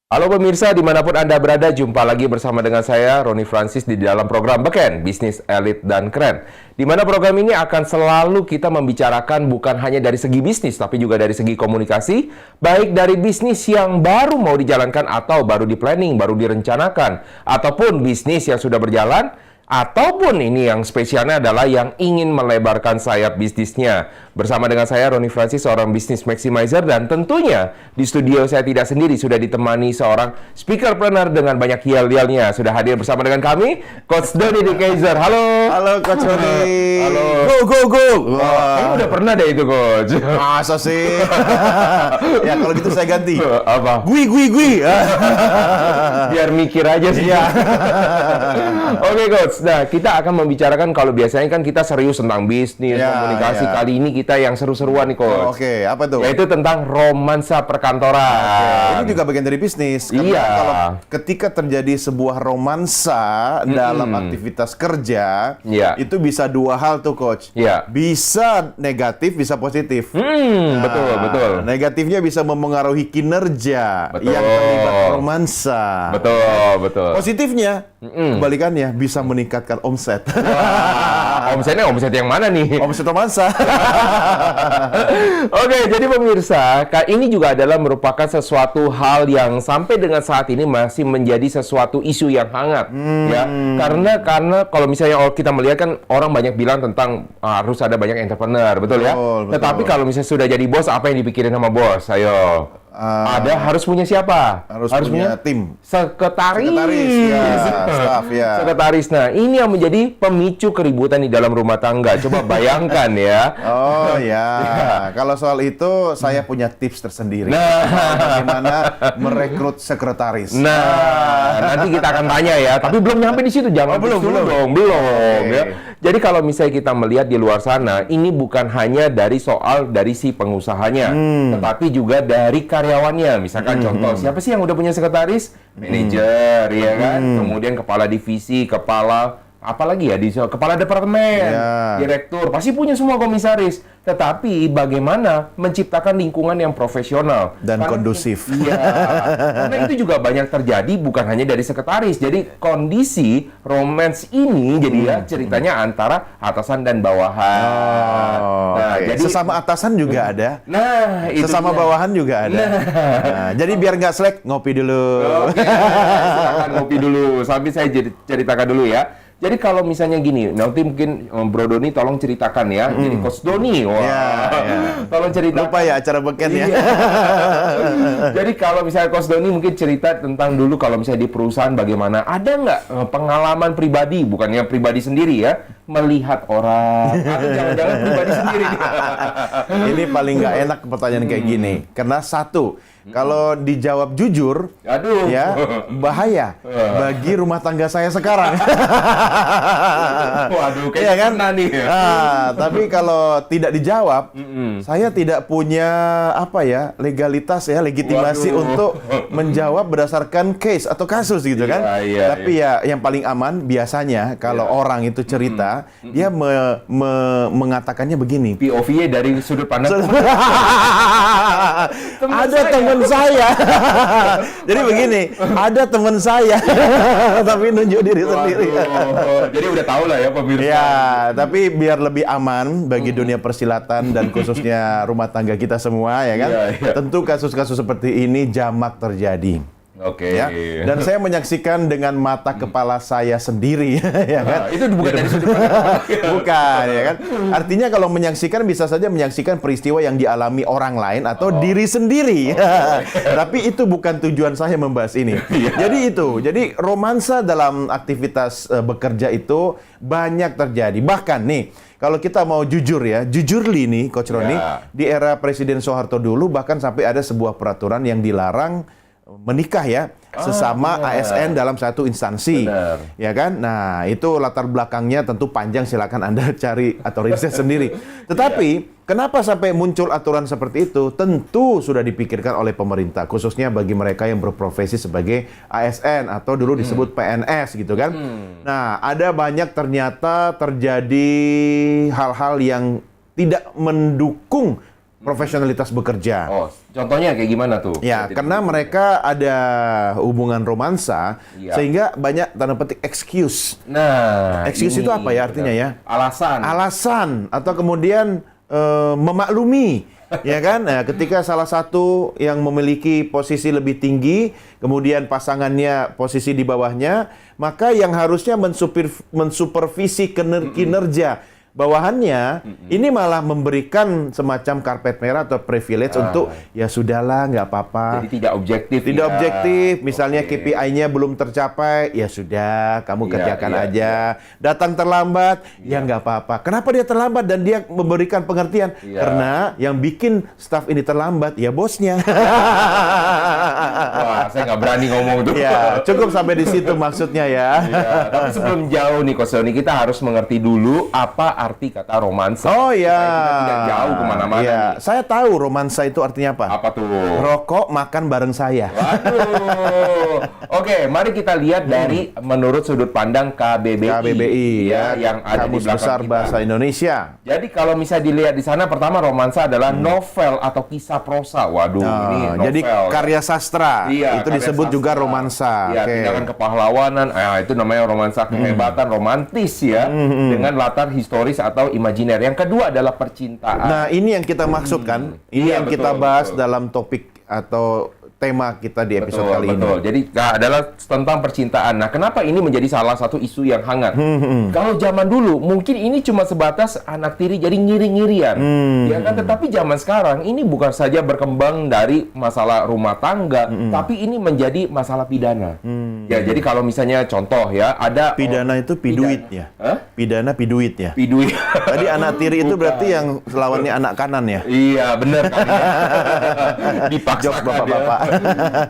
Halo pemirsa, dimanapun Anda berada, jumpa lagi bersama dengan saya, Roni Francis, di dalam program Beken, Bisnis Elit dan Keren. Di mana program ini akan selalu kita membicarakan bukan hanya dari segi bisnis, tapi juga dari segi komunikasi, baik dari bisnis yang baru mau dijalankan atau baru di-planning, baru direncanakan, ataupun bisnis yang sudah berjalan, ataupun ini yang spesialnya adalah yang ingin melebarkan sayap bisnisnya. Bersama dengan saya, Roni Francis, seorang bisnis maximizer, dan tentunya di studio saya tidak sendiri, sudah ditemani seorang speakerpreneur dengan banyak hial-hialnya. Sudah hadir bersama dengan kami, Coach Doni di Kaiser. Halo. Halo Coach Doni. Halo. Go. Wah, kamu udah pernah deh itu, Coach. Masa sih? Ya kalau gitu saya ganti. Apa? Gui. Biar mikir aja sih. Iya. Oke, Coach. Nah, kita akan membicarakan, kalau biasanya kan kita serius tentang bisnis, Ya, komunikasi. ya. Kali ini kita yang seru-seruan nih, Coach. Oke, apa tuh? Yaitu tentang romansa perkantoran. Ini juga bagian dari bisnis. Karena Iya. kalau ketika terjadi sebuah romansa dalam aktivitas kerja, Iya. itu bisa dua hal tuh Coach. Iya. Bisa negatif, bisa positif. Betul. Negatifnya bisa memengaruhi kinerja Betul. yang terlibat romansa. Betul. Positifnya, kebalikannya bisa meningkatkan omset. Wah, omset yang mana nih? Omset romansa. Oke, jadi pemirsa, ini juga adalah merupakan sesuatu hal yang sampai dengan saat ini masih menjadi sesuatu isu yang hangat, ya. Karena kalau misalnya kita melihat kan orang banyak bilang tentang harus ada banyak entrepreneur, betul ya? Betul. Tetapi kalau misalnya sudah jadi bos, apa yang dipikirin sama bos? Ayo. Harus punya siapa? Harus punya tim. Sekretaris. Staff ya. Sekretaris. Nah, ini yang menjadi pemicu keributan di dalam rumah tangga. Coba bayangkan ya. Oh ya. Kalau soal itu saya punya tips tersendiri. Nah. Bagaimana merekrut sekretaris. Nah, nanti kita akan tanya ya. Tapi belum nyampe di situ. Jangan belum. Belum Oke. ya. Jadi kalau misalnya kita melihat di luar sana, ini bukan hanya dari si pengusahanya, tetapi juga dari karyawannya. Misalkan contoh, siapa sih yang udah punya sekretaris? Manajer, ya kan? Kemudian kepala divisi, apalagi ya, kepala departemen, Ya. direktur, pasti punya semua komisaris. Tetapi bagaimana menciptakan lingkungan yang profesional Dan kondusif. Iya, karena itu juga banyak terjadi bukan hanya dari sekretaris. Jadi kondisi romance ini jadi ya ceritanya antara atasan dan bawahan. Nah, Oke. jadi Sesama atasan juga ada. nah itu Sesama dia. bawahan juga ada. Nah, jadi biar nggak selek, ngopi dulu. Oke, silakan ngopi dulu. Sambil saya ceritakan dulu ya. Jadi kalau misalnya gini, nanti mungkin Bro Doni tolong ceritakan ya. Jadi Coach Doni, wah, Ya. tolong ceritakan. Lupa ya acara beken ya. Iya. Jadi kalau misalnya Coach Doni mungkin cerita tentang dulu kalau misalnya di perusahaan bagaimana, ada nggak pengalaman pribadi, bukannya pribadi sendiri ya, melihat orang, atau jangan-jangan pribadi sendiri nih. Ini paling nggak enak pertanyaan kayak gini. Karena satu, kalau dijawab jujur, Aduh. ya bahaya bagi rumah tangga saya sekarang. Waduh, Iya kayak kan? pernah nih. Tapi kalau tidak dijawab, saya tidak punya legalitas ya, legitimasi Waduh. untuk menjawab berdasarkan case atau kasus gitu kan. Iya, Tapi ya yang paling aman biasanya kalau orang itu cerita, dia mengatakannya begini. POV-nya dari sudut pandang Ada teman saya. Jadi begini, ada teman saya tapi nunjuk diri sendiri. Waduh. Jadi udah tahu lah ya pemirsa. Ya, tapi biar lebih aman bagi dunia persilatan dan khususnya rumah tangga kita semua ya kan. Iya. Tentu kasus-kasus seperti ini jamak terjadi. Oke. Ya. Dan saya menyaksikan dengan mata kepala saya sendiri ya kan. Nah, itu bukan dari sudut pandang. Bukan ya kan. Artinya kalau menyaksikan bisa saja menyaksikan peristiwa yang dialami orang lain atau diri sendiri. Tapi itu bukan tujuan saya membahas ini. Jadi romansa dalam aktivitas bekerja itu banyak terjadi. Bahkan nih, kalau kita mau jujur ya, jujurly nih Coach Roni, di era Presiden Soeharto dulu bahkan sampai ada sebuah peraturan yang dilarang menikah ya sesama ASN dalam satu instansi. Benar. Ya kan? Nah, itu latar belakangnya tentu panjang, silakan Anda cari atau riset sendiri. Tetapi kenapa sampai muncul aturan seperti itu? Tentu sudah dipikirkan oleh pemerintah, khususnya bagi mereka yang berprofesi sebagai ASN atau dulu disebut PNS gitu kan. Nah, ada banyak ternyata terjadi hal-hal yang tidak mendukung profesionalitas bekerja. Oh, contohnya kayak gimana tuh? Ya, Jadi- karena mereka ada hubungan romansa, Iya. sehingga banyak tanda petik excuse. Nah, Excuse ini itu apa ya artinya ya? Alasan. Alasan atau kemudian memaklumi, ya kan? Nah, ketika salah satu yang memiliki posisi lebih tinggi, kemudian pasangannya posisi di bawahnya, maka yang harusnya mensupervisi kinerja bawahannya ini malah memberikan semacam karpet merah atau privilege untuk ya sudahlah, nggak apa-apa. Jadi tidak objektif. Tidak ya. objektif, misalnya Oke. KPI-nya belum tercapai, ya sudah, kamu Iya, kerjakan iya, aja. Datang terlambat, ya nggak apa-apa. Kenapa dia terlambat dan dia memberikan pengertian? Iya. Karena yang bikin staff ini terlambat, ya bosnya. Wah, saya nggak berani ngomong tuh. Ya, cukup sampai di situ maksudnya ya. Iya, tapi sebelum jauh nih Coach Doni, kita harus mengerti dulu apa arti kata romansa. Oh ya. Supaya kita tidak jauh kemana-mana Iya, nih. saya tahu romansa itu artinya apa. Apa tuh? Rokok makan bareng saya. Waduh. Oke, mari kita lihat dari menurut sudut pandang KBBI. KBBI ya, yang ada di Kamus belakang Besar kita. Bahasa Indonesia. Jadi kalau misalnya dilihat di sana, pertama romansa adalah novel atau kisah prosa. Waduh, ini novel. Jadi karya sastra Iya, itu karya disebut juga sastra. romansa. Iya, Oke. tindakan kepahlawanan, itu namanya romansa kehebatan, romantis ya, dengan latar historis atau imajiner. Yang kedua adalah percintaan. Nah, ini yang kita maksudkan, ini Iya, yang kita betul, bahas betul. dalam topik atau tema kita di episode kali betul. ini. Jadi adalah tentang percintaan. Nah, kenapa ini menjadi salah satu isu yang hangat? Kalau zaman dulu mungkin ini cuma sebatas anak tiri jadi ngiri-ngirian, ya kan? Tetapi zaman sekarang ini bukan saja berkembang dari masalah rumah tangga, tapi ini menjadi masalah pidana. Ya, jadi kalau misalnya contoh ya, ada Pidana itu piduit ya. Hah? Pidana piduit ya. Pidui. Tadi anak tiri itu Bukan. berarti yang lawannya anak kanan ya. Iya, benar kali ya. Dipaksakan Jokes bapak-bapak. ya.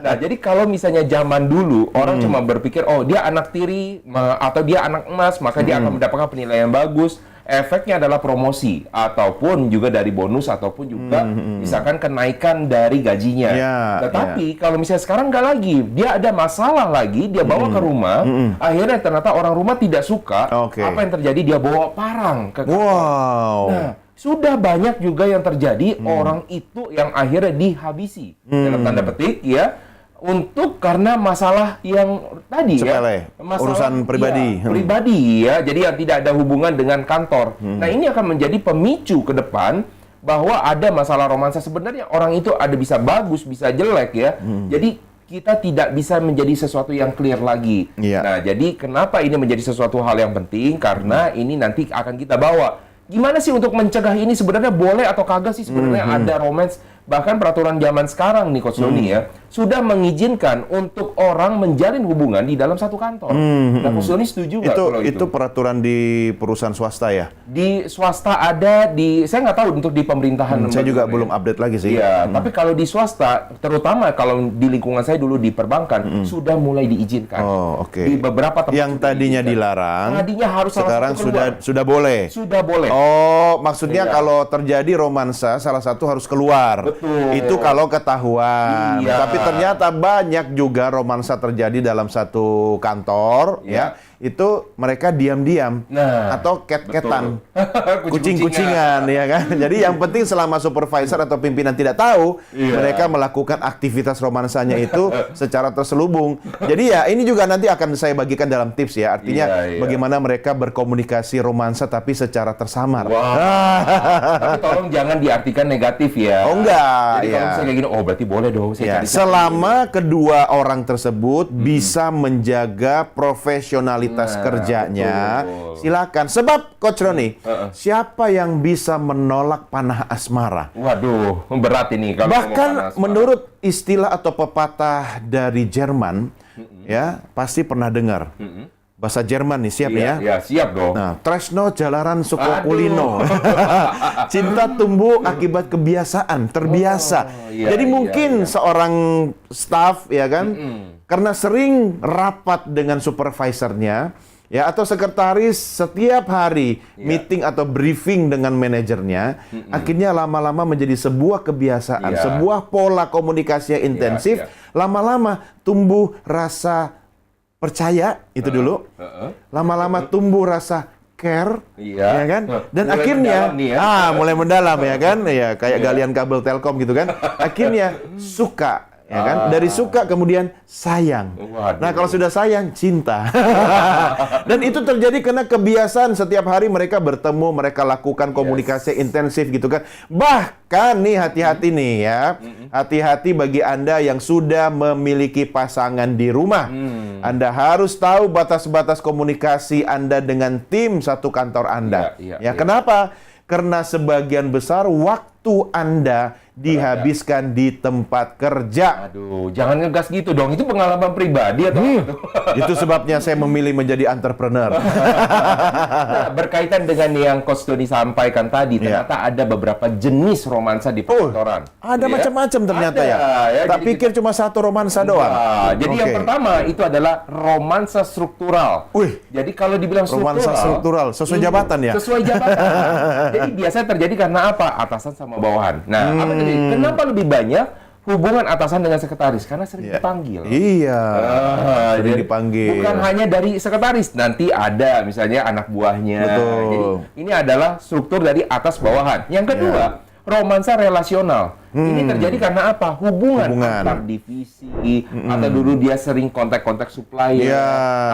Nah, jadi kalau misalnya zaman dulu orang cuma berpikir, oh dia anak tiri atau dia anak emas, maka dia akan mendapatkan penilaian bagus. Efeknya adalah promosi ataupun juga dari bonus ataupun juga misalkan kenaikan dari gajinya. Ya, Tetapi kalau misalnya sekarang nggak lagi, dia ada masalah lagi, dia bawa ke rumah, akhirnya ternyata orang rumah tidak suka. Oke. Apa yang terjadi? Dia bawa parang ke kantor. Wow. Nah, sudah banyak juga yang terjadi orang itu yang akhirnya dihabisi dalam tanda petik ya untuk karena masalah yang tadi Sepele, ya masalah urusan pribadi. iya, pribadi ya, jadi yang tidak ada hubungan dengan kantor. Nah, ini akan menjadi pemicu ke depan bahwa ada masalah romansa. Sebenarnya orang itu ada bisa bagus bisa jelek ya, jadi kita tidak bisa menjadi sesuatu yang clear lagi. Iya. Nah, jadi kenapa ini menjadi sesuatu hal yang penting? Karena ini nanti akan kita bawa. Gimana sih untuk mencegah ini, sebenarnya boleh atau kagak sih sebenarnya ada romance? Bahkan peraturan zaman sekarang nih Coach Doni ya, sudah mengizinkan untuk orang menjalin hubungan di dalam satu kantor. Nah, Coach Doni setuju nggak kalau Itu peraturan di perusahaan swasta ya. Di swasta ada, saya nggak tahu untuk di pemerintahan. Saya juga bagaimana belum ya. update lagi sih. Iya, tapi kalau di swasta, terutama kalau di lingkungan saya dulu di perbankan, sudah mulai diizinkan. Oh, oke. Di beberapa tempat Yang sudah tadinya diizinkan. dilarang, Tadinya harus salah sekarang satu keluar. sudah boleh. Sudah boleh. Oh, maksudnya Iya. kalau terjadi romansa, salah satu harus keluar. Betul. Itu kalau ketahuan. Iya. Tapi ternyata banyak juga romansa terjadi dalam satu kantor, Iya. ya. Itu mereka diam-diam Nah, atau cat-catan. Kucing-kucingan. Kucing-kucingan ya kan. Jadi yang penting selama supervisor atau pimpinan tidak tahu, Iya. mereka melakukan aktivitas romansanya itu secara terselubung. Jadi ya ini juga nanti akan saya bagikan dalam tips ya. Artinya Iya, iya. bagaimana mereka berkomunikasi romansa tapi secara tersamar. Wah. Tapi tolong jangan diartikan negatif ya. Oh, enggak, Jadi kalau iya. misalnya kayak gini, oh berarti boleh dong. Saya Ya, cari-cari. selama kedua orang tersebut bisa menjaga profesionalitas kerjanya, betul. silakan. Sebab Coach Roni, siapa yang bisa menolak panah asmara? Waduh, berat ini kalau ngomong Bahkan panas, Pak. menurut istilah atau pepatah dari Jerman, ya pasti pernah dengar. Bahasa Jerman nih, siap Iya, ya? iya, siap dong. Nah, tresno jalaran suko Aduh. kulino. Cinta tumbuh akibat kebiasaan, terbiasa. iya, Jadi iya, mungkin iya. seorang staff ya kan, karena sering rapat dengan supervisornya, ya atau sekretaris setiap hari meeting atau briefing dengan manajernya, akhirnya lama-lama menjadi sebuah kebiasaan, Iya. sebuah pola komunikasi yang intensif, iya. lama-lama tumbuh rasa percaya itu dulu. Lama-lama tumbuh rasa care, Iya. ya kan? Dan Mulai akhirnya, mendalam nih ya. mulai mendalam ya kan? Ya kayak galian kabel Telkom gitu kan? Akhirnya suka, ya kan? Dari suka kemudian sayang. Waduh. Nah kalau sudah sayang, cinta. Dan itu terjadi karena kebiasaan setiap hari mereka bertemu, mereka lakukan komunikasi intensif gitu kan. Bahkan nih hati-hati nih ya, hati-hati bagi Anda yang sudah memiliki pasangan di rumah. Anda harus tahu batas-batas komunikasi Anda dengan tim satu kantor Anda. Ya, kenapa? Karena sebagian besar waktu Anda dihabiskan di tempat kerja. Aduh, jangan ngegas gitu dong. Itu pengalaman pribadi atau apa tuh? Itu sebabnya saya memilih menjadi entrepreneur. Nah, berkaitan dengan yang Coach Doni sampaikan tadi, ternyata ada beberapa jenis romansa di perkantoran. Ada Ya? macam-macam ternyata Ada, ya. Tak jadi pikir cuma satu romansa doang. Nah, jadi yang Oke. pertama itu adalah romansa struktural. Wih. Jadi kalau dibilang Romansa struktural, sesuai jabatan ya? Sesuai jabatan. Jadi biasanya terjadi karena apa? Atasan sama bawahan. Nah, apa tadi? Kenapa lebih banyak hubungan atasan dengan sekretaris? Karena sering dipanggil. Iya. Sering Jadi dipanggil. Bukan hanya dari sekretaris, nanti ada misalnya anak buahnya. Betul. Jadi ini adalah struktur dari atas bawahan. Yang kedua, romansa relasional. Ini terjadi karena apa? Hubungan antar divisi atau dulu dia sering kontak-kontak supplier. Iya.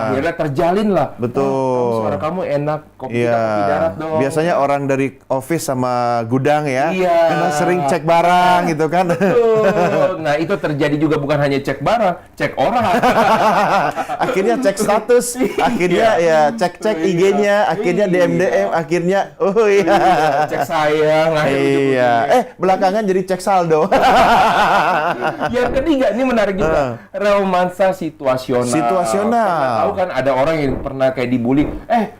Akhirnya terjalin lah. Betul. "Oh, suara kamu enak, kopi kita kopi darat dong." Biasanya orang dari office sama gudang ya. Iya. Karena sering cek barang gitu kan. Betul. Nah, itu terjadi juga bukan hanya cek barang, cek orang. Akhirnya cek status, akhirnya ya cek-cek IG-nya, akhirnya DM-DM, akhirnya Cek sayang. Iya. Belakangan jadi cek saldo. Yang ketiga, ini menarik juga. Romansa situasional. Situasional. Karena tahu kan ada orang yang pernah kayak dibully.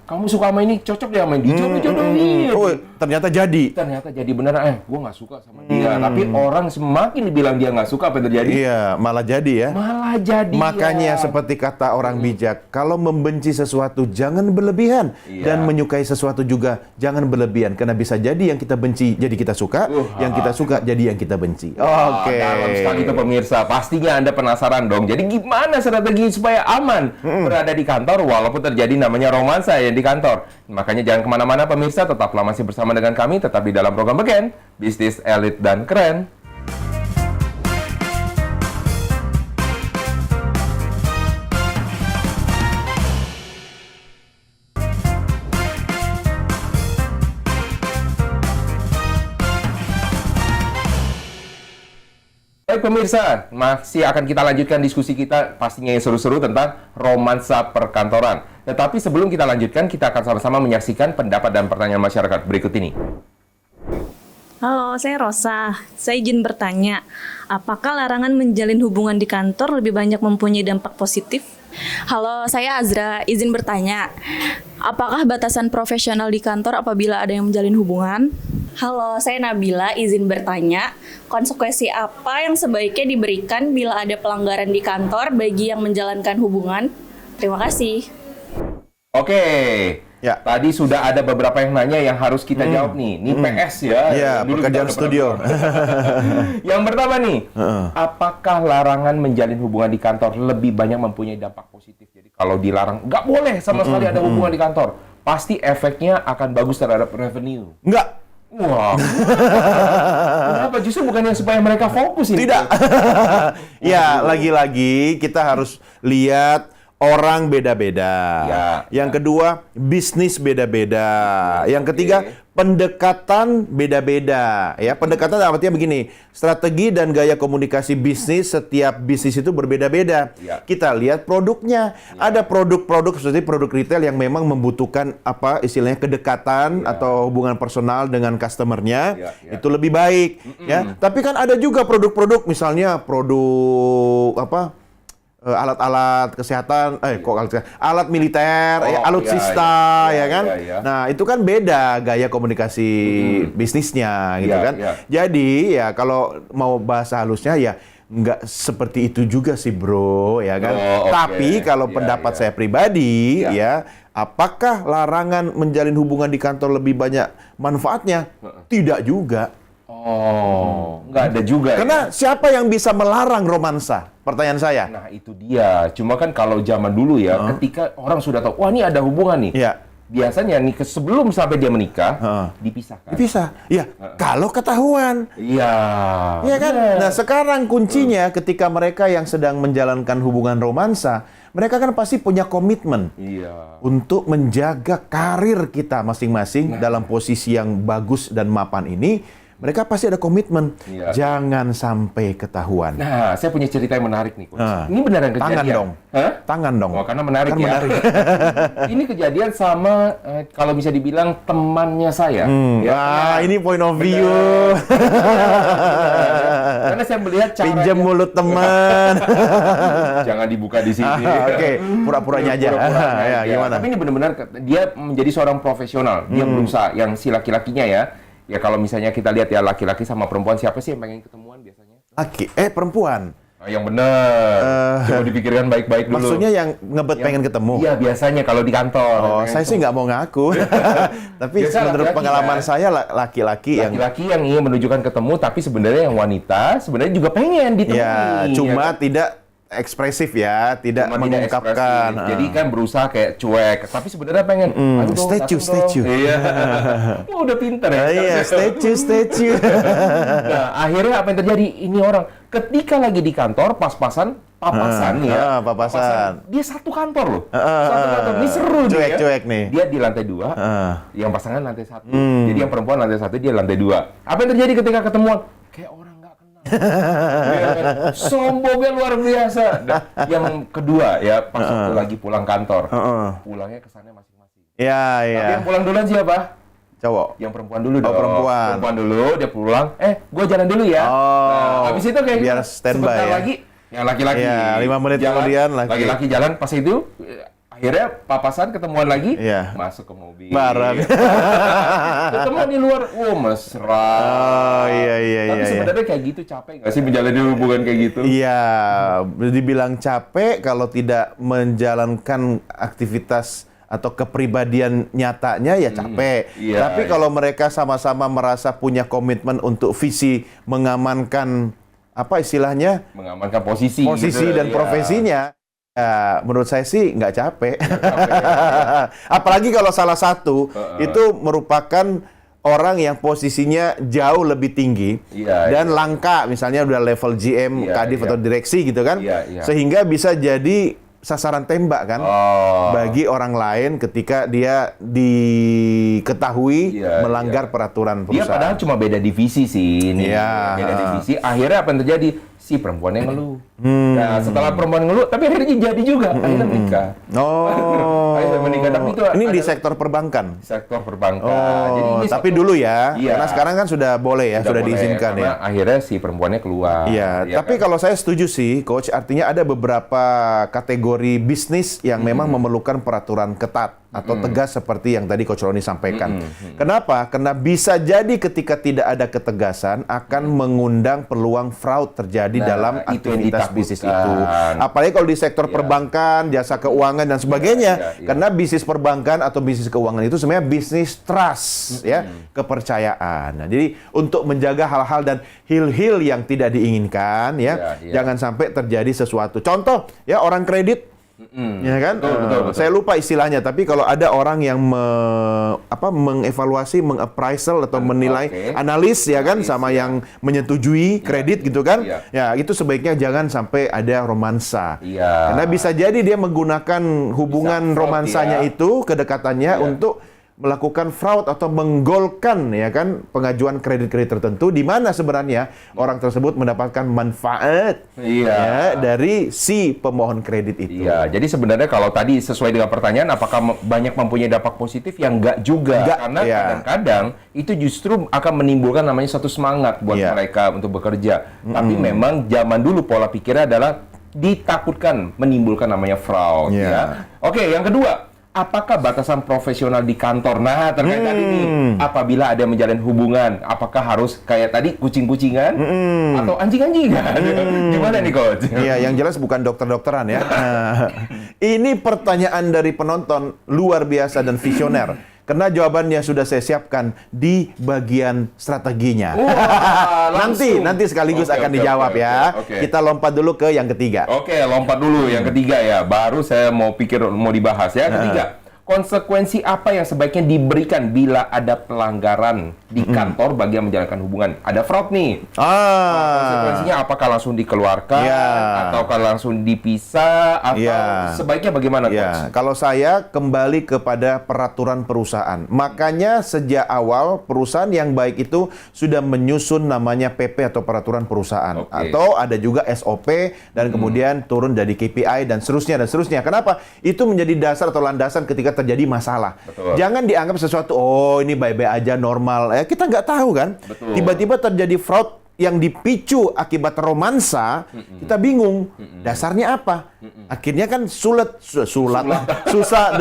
Kamu suka sama ini, cocok deh sama ini. Dijodoh-jodohin. Ternyata jadi. Ternyata jadi beneran. Gue nggak suka sama dia. Tapi orang semakin dibilang dia nggak suka, apa yang terjadi? Iya, malah jadi ya. Malah jadi. Makanya seperti kata orang bijak, kalau membenci sesuatu jangan berlebihan, dan menyukai sesuatu juga jangan berlebihan, karena bisa jadi yang kita benci jadi kita suka, yang kita suka jadi yang kita benci. Oke. Dalam sekali itu pemirsa, pastinya Anda penasaran dong. Jadi gimana strategi supaya aman berada di kantor walaupun terjadi namanya romansa ya di kantor? Makanya jangan kemana-mana pemirsa, tetaplah masih bersama dengan kami, tetap di dalam program Beken, Bisnis Elit dan Keren. Baik pemirsa, masih akan kita lanjutkan diskusi kita pastinya yang seru-seru tentang romansa perkantoran. Tetapi sebelum kita lanjutkan, kita akan sama-sama menyaksikan pendapat dan pertanyaan masyarakat berikut ini. Halo, saya Rosa. Saya izin bertanya, apakah larangan menjalin hubungan di kantor lebih banyak mempunyai dampak positif? Halo, saya Azra. Izin bertanya, apakah batasan profesional di kantor apabila ada yang menjalin hubungan? Halo, saya Nabila, izin bertanya, konsekuensi apa yang sebaiknya diberikan bila ada pelanggaran di kantor bagi yang menjalankan hubungan? Terima kasih. Oke, Ya. tadi sudah ada beberapa yang nanya yang harus kita jawab nih. Ini PS ya. Iya, Dulu kita pekerjaan udah studio. Yang pertama nih, apakah larangan menjalin hubungan di kantor lebih banyak mempunyai dampak positif? Jadi kalau dilarang, nggak boleh sama sekali ada hubungan di kantor, pasti efeknya akan bagus terhadap revenue. Enggak. Wah, kenapa? Justru bukannya supaya mereka fokus ini? Tidak. Ya, lagi-lagi kita harus lihat orang beda-beda. Ya, Yang kedua, bisnis beda-beda. Yang ketiga, pendekatan beda-beda. Ya, pendekatan artinya begini, strategi dan gaya komunikasi bisnis setiap bisnis itu berbeda-beda. Ya. Kita lihat produknya. Ada produk-produk seperti produk retail yang memang membutuhkan apa istilahnya kedekatan atau hubungan personal dengan customernya. Itu lebih baik, ya. Tapi kan ada juga produk-produk misalnya produk apa? Alat-alat kesehatan, alat militer, alutsista, ya kan? Nah, itu kan beda gaya komunikasi bisnisnya, gitu kan? Jadi, ya kalau mau bahasa halusnya, ya nggak seperti itu juga sih, bro, ya kan? Tapi kalau pendapat saya pribadi, ya, apakah larangan menjalin hubungan di kantor lebih banyak manfaatnya? Tidak juga. Oh, nggak ada juga. Karena siapa yang bisa melarang romansa? Pertanyaan saya. Nah, itu dia. Cuma kan kalau zaman dulu ya, ketika orang sudah tahu, wah ini ada hubungan nih. Iya. biasanya nih sebelum sampai dia menikah dipisahkan. Dipisah. Ya, kalau ketahuan. Iya. Iya kan? bener. Nah, sekarang kuncinya ketika mereka yang sedang menjalankan hubungan romansa, mereka kan pasti punya komitmen Iya. untuk menjaga karir kita masing-masing dalam posisi yang bagus dan mapan ini. Mereka pasti ada komitmen. Iya. Jangan sampai ketahuan. Nah, saya punya cerita yang menarik nih, Coach. Ah. Ini beneran kejadian. Tangan dong. Hah? Tangan dong. Oh, karena menarik Kan ya. menarik. Ini kejadian sama kalau bisa dibilang temannya saya. Wah, ini point of view. Karena saya melihat cara Pinjam dia- mulut teman. Jangan dibuka di sini. Oke, pura-puranya aja. Pura-puranya Ya, aja. gimana? Tapi ini benar-benar dia menjadi seorang profesional. Dia berusaha yang si laki-lakinya ya. Ya kalau misalnya kita lihat ya laki-laki sama perempuan siapa sih yang pengen ketemuan biasanya? Laki, perempuan. Oh, yang benar. Coba dipikirkan baik-baik dulu. Maksudnya yang ngebet pengen ketemu. Iya, biasanya kalau di kantor. Oh, Pengen saya sih nggak mau ngaku. Tapi Biasa menurut laki-laki, pengalaman kan? saya laki-laki yang laki-laki yang ingin menunjukkan ketemu, tapi sebenarnya yang wanita sebenarnya juga pengen ditemui. ya cuma kan? tidak ekspresif ya, tidak Cuma tidak mengungkapkan. ekspresif. Jadi kan berusaha kayak cuek, tapi sebenarnya pengen. "Ayo dong, statue, datang dong." statue. Iya. Oh, udah pinter ya. Iya, statue. Nah, akhirnya apa yang terjadi? Ini orang ketika lagi di kantor pas-pasan papasan ya. papasan. Dia satu kantor loh. Satu kantor. Ini seru nih ya. Cuek-cuek nih. Dia di lantai 2, yang pasangan lantai 1. Jadi yang perempuan lantai 1, dia lantai 2. Apa yang terjadi ketika ketemuan? Kayak orang nggak kenal. Iya kan? Sombongnya luar biasa. Nah, yang kedua ya, pas waktu lagi pulang kantor. Pulangnya kesannya masing-masing. Ya, Tapi ya. yang pulang duluan siapa? Cowok. Yang perempuan dulu dong. perempuan. Perempuan dulu, dia pulang. Gua jalan dulu ya. Oh, Nah, habis itu kayak biar gitu. standby Sebentar ya. lagi, yang laki-laki. Iya, 5 menit jalan, kemudian laki. Laki-laki jalan, pas itu akhirnya papasan ketemuan lagi, Iya. masuk ke mobil. Bareng. Ketemuan di luar, mesra. Oh, iya. Tapi sebenarnya kayak gitu capek nggak sih menjalani hubungan kayak gitu? Iya, dibilang capek kalau tidak menjalankan aktivitas atau kepribadian nyatanya ya capek. Iya, Tapi iya. kalau mereka sama-sama merasa punya komitmen untuk visi mengamankan apa istilahnya Mengamankan posisi. posisi gitu, dan iya. profesinya, ya menurut saya sih nggak capek. Capek, Apalagi kalau salah satu itu merupakan orang yang posisinya jauh lebih tinggi Iya, dan langka, misalnya udah level GM, Iya, kadif iya. atau direksi gitu kan, Iya, iya. sehingga bisa jadi sasaran tembak kan Oh. bagi orang lain ketika dia diketahui Iya, melanggar peraturan Dia perusahaan. padahal cuma beda divisi sih ini. Iya. Beda divisi. Akhirnya apa yang terjadi? Si perempuannya ngeluh. Nah, setelah perempuan ngeluh, tapi akhirnya jadi juga. Akhirnya menikah. Oh, Akhirnya menikah. Tapi itu ini di ada- sektor perbankan. Sektor perbankan. Oh, ini tapi satu- dulu ya, Iya. karena sekarang kan sudah boleh ya, sudah boleh, diizinkan karena ya. akhirnya si perempuannya keluar. Iya, ya tapi kan? kalau saya setuju sih, Coach, artinya ada beberapa kategori bisnis yang memang memerlukan peraturan ketat atau tegas seperti yang tadi Coach Roni sampaikan. Kenapa? Karena bisa jadi ketika tidak ada ketegasan akan mengundang peluang fraud terjadi Nah, dalam itu yang aktivitas bisnis itu. ditakutkan. Apalagi kalau di sektor perbankan, jasa keuangan dan sebagainya. iya. Karena bisnis perbankan atau bisnis keuangan itu sebenarnya bisnis trust, ya, kepercayaan. Nah, jadi untuk menjaga hal-hal dan hil-hil yang tidak diinginkan, ya, Iya, iya. jangan sampai terjadi sesuatu. Contoh, ya orang kredit. Ya kan? Betul. Saya lupa istilahnya, tapi kalau ada orang yang mengevaluasi, mengappraisal atau menilai, Oke. analis ya kan, sama yang menyetujui kredit gitu kan, Iya. ya itu sebaiknya jangan sampai ada romansa. Iya. Karena bisa jadi dia menggunakan hubungan Bisa fraud, romansanya ya. itu, kedekatannya Iya. untuk melakukan fraud atau menggolkan ya kan pengajuan kredit-kredit tertentu di mana sebenarnya orang tersebut mendapatkan manfaat Iya. ya dari si pemohon kredit itu. Iya, jadi sebenarnya kalau tadi sesuai dengan pertanyaan, apakah banyak mempunyai dampak positif? Yang enggak juga. Enggak, Karena iya. kadang-kadang itu justru akan menimbulkan namanya satu semangat buat Iya. mereka untuk bekerja. Tapi memang zaman dulu pola pikirnya adalah ditakutkan menimbulkan namanya fraud. Iya. Ya. Oke, yang kedua. Apakah batasan profesional di kantor? Nah, terkait tadi nih, apabila ada yang menjalin hubungan, apakah harus kayak tadi kucing-kucingan atau anjing-anjingan? Gimana nih, Coach? Iya, yang jelas bukan dokter-dokteran ya. Nah, ini pertanyaan dari penonton luar biasa dan visioner. Karena jawabannya sudah saya siapkan di bagian strateginya. Wah, langsung. Nanti sekaligus Oke, akan oke, dijawab oke, ya. oke. Kita lompat dulu ke yang ketiga. Oke, lompat dulu yang ketiga ya. Baru saya mau pikir mau dibahas ya. Ketiga, konsekuensi apa yang sebaiknya diberikan bila ada pelanggaran di kantor bagi yang menjalankan hubungan? Ada fraud nih. Konsekuensinya apakah langsung dikeluarkan ataukah langsung dipisah atau sebaiknya bagaimana, Coach? Kalau saya kembali kepada peraturan perusahaan. Makanya sejak awal perusahaan yang baik itu sudah menyusun namanya PP atau peraturan perusahaan atau ada juga SOP dan kemudian turun dari KPI dan seterusnya dan seterusnya. Kenapa? Itu menjadi dasar atau landasan ketika terjadi masalah. Betul. Jangan dianggap sesuatu, oh ini baik-baik aja, normal. Kita nggak tahu kan. Betul. Tiba-tiba terjadi fraud yang dipicu akibat romansa, kita bingung. Dasarnya apa? Akhirnya kan susah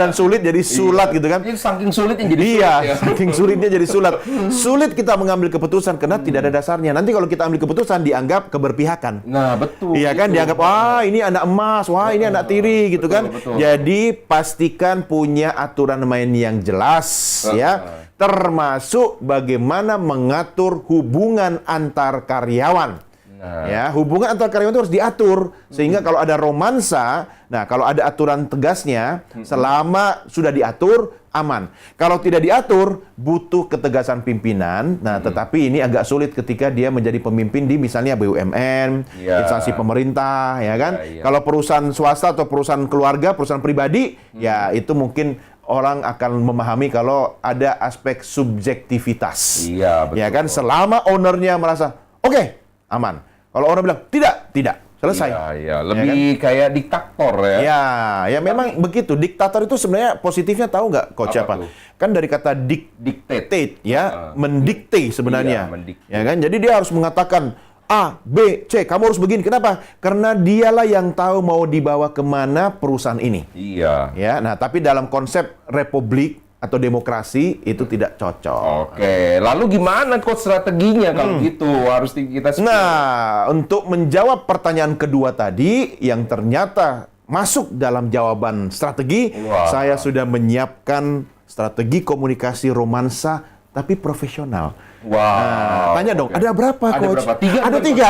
dan sulit jadi sulat gitu kan. Ini saking sulitnya jadi sulit ya. Saking sulitnya jadi sulat. Sulit kita mengambil keputusan karena tidak ada dasarnya. Nanti kalau kita ambil keputusan dianggap keberpihakan. Nah, betul. Iya kan, dianggap wah ini anak emas, wah ini anak tiri gitu kan. Betul. Jadi pastikan punya aturan main yang jelas ya. Termasuk bagaimana mengatur hubungan antar karyawan. Ya, hubungan antar karyawan itu harus diatur sehingga kalau ada romansa, nah kalau ada aturan tegasnya, selama sudah diatur aman. Kalau tidak diatur, butuh ketegasan pimpinan. Nah, tetapi ini agak sulit ketika dia menjadi pemimpin di misalnya BUMN, instansi pemerintah, ya kan? Kalau perusahaan swasta atau perusahaan keluarga, perusahaan pribadi, ya itu mungkin orang akan memahami kalau ada aspek subjektivitas. Iya, betul. Ya kan, selama ownernya merasa, oke, aman. Kalau orang bilang, tidak, selesai. Iya, lebih kayak diktator ya. Ya memang begitu. Diktator itu sebenarnya positifnya tahu nggak, Coach? Apa tuh? Kan dari kata dictate, ya, mendikte sebenarnya. Iya, mendikte. Ya kan, jadi dia harus mengatakan A, B, C, kamu harus begini. Kenapa? Karena dialah yang tahu mau dibawa kemana perusahaan ini. Iya. Ya, nah tapi dalam konsep republik atau demokrasi itu tidak cocok. Oke, lalu gimana Coach strateginya kalau gitu? Harus kita Nah, untuk menjawab pertanyaan kedua tadi yang ternyata masuk dalam jawaban strategi, saya sudah menyiapkan strategi komunikasi romansa tapi profesional. Nah, tanya dong, ada berapa, Coach? Ada berapa? Ada 3.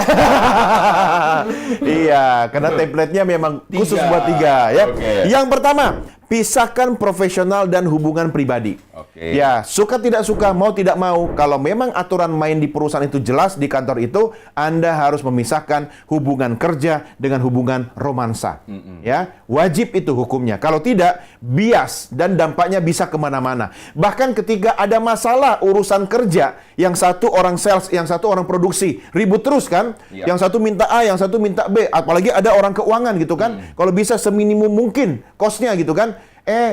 Iya, karena template-nya memang khusus buat 3 ya. Yang pertama, pisahkan profesional dan hubungan pribadi. Ya, suka tidak suka, mau tidak mau, kalau memang aturan main di perusahaan itu jelas di kantor itu, Anda harus memisahkan hubungan kerja dengan hubungan romansa. Ya, wajib itu hukumnya. Kalau tidak, bias dan dampaknya bisa kemana-mana. Bahkan ketika ada masalah urusan kerja, yang satu orang sales, yang satu orang produksi, ribut terus kan? Yang satu minta A, yang satu minta B. Apalagi ada orang keuangan gitu kan? Kalau bisa seminimum mungkin cost-nya gitu kan?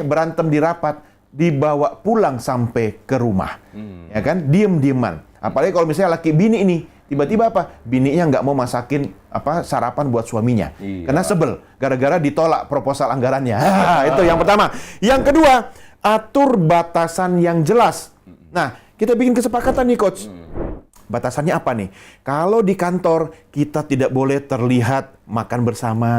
Berantem di rapat, dibawa pulang sampai ke rumah. Ya kan? Diem-dieman. Apalagi kalau misalnya laki bini ini, tiba-tiba apa? Bininya nggak mau masakin sarapan buat suaminya. Karena sebel, gara-gara ditolak proposal anggarannya. Itu yang pertama. Yang kedua, atur batasan yang jelas. Nah, kita bikin kesepakatan nih, Coach. Batasannya apa nih? Kalau di kantor, kita tidak boleh terlihat makan bersama.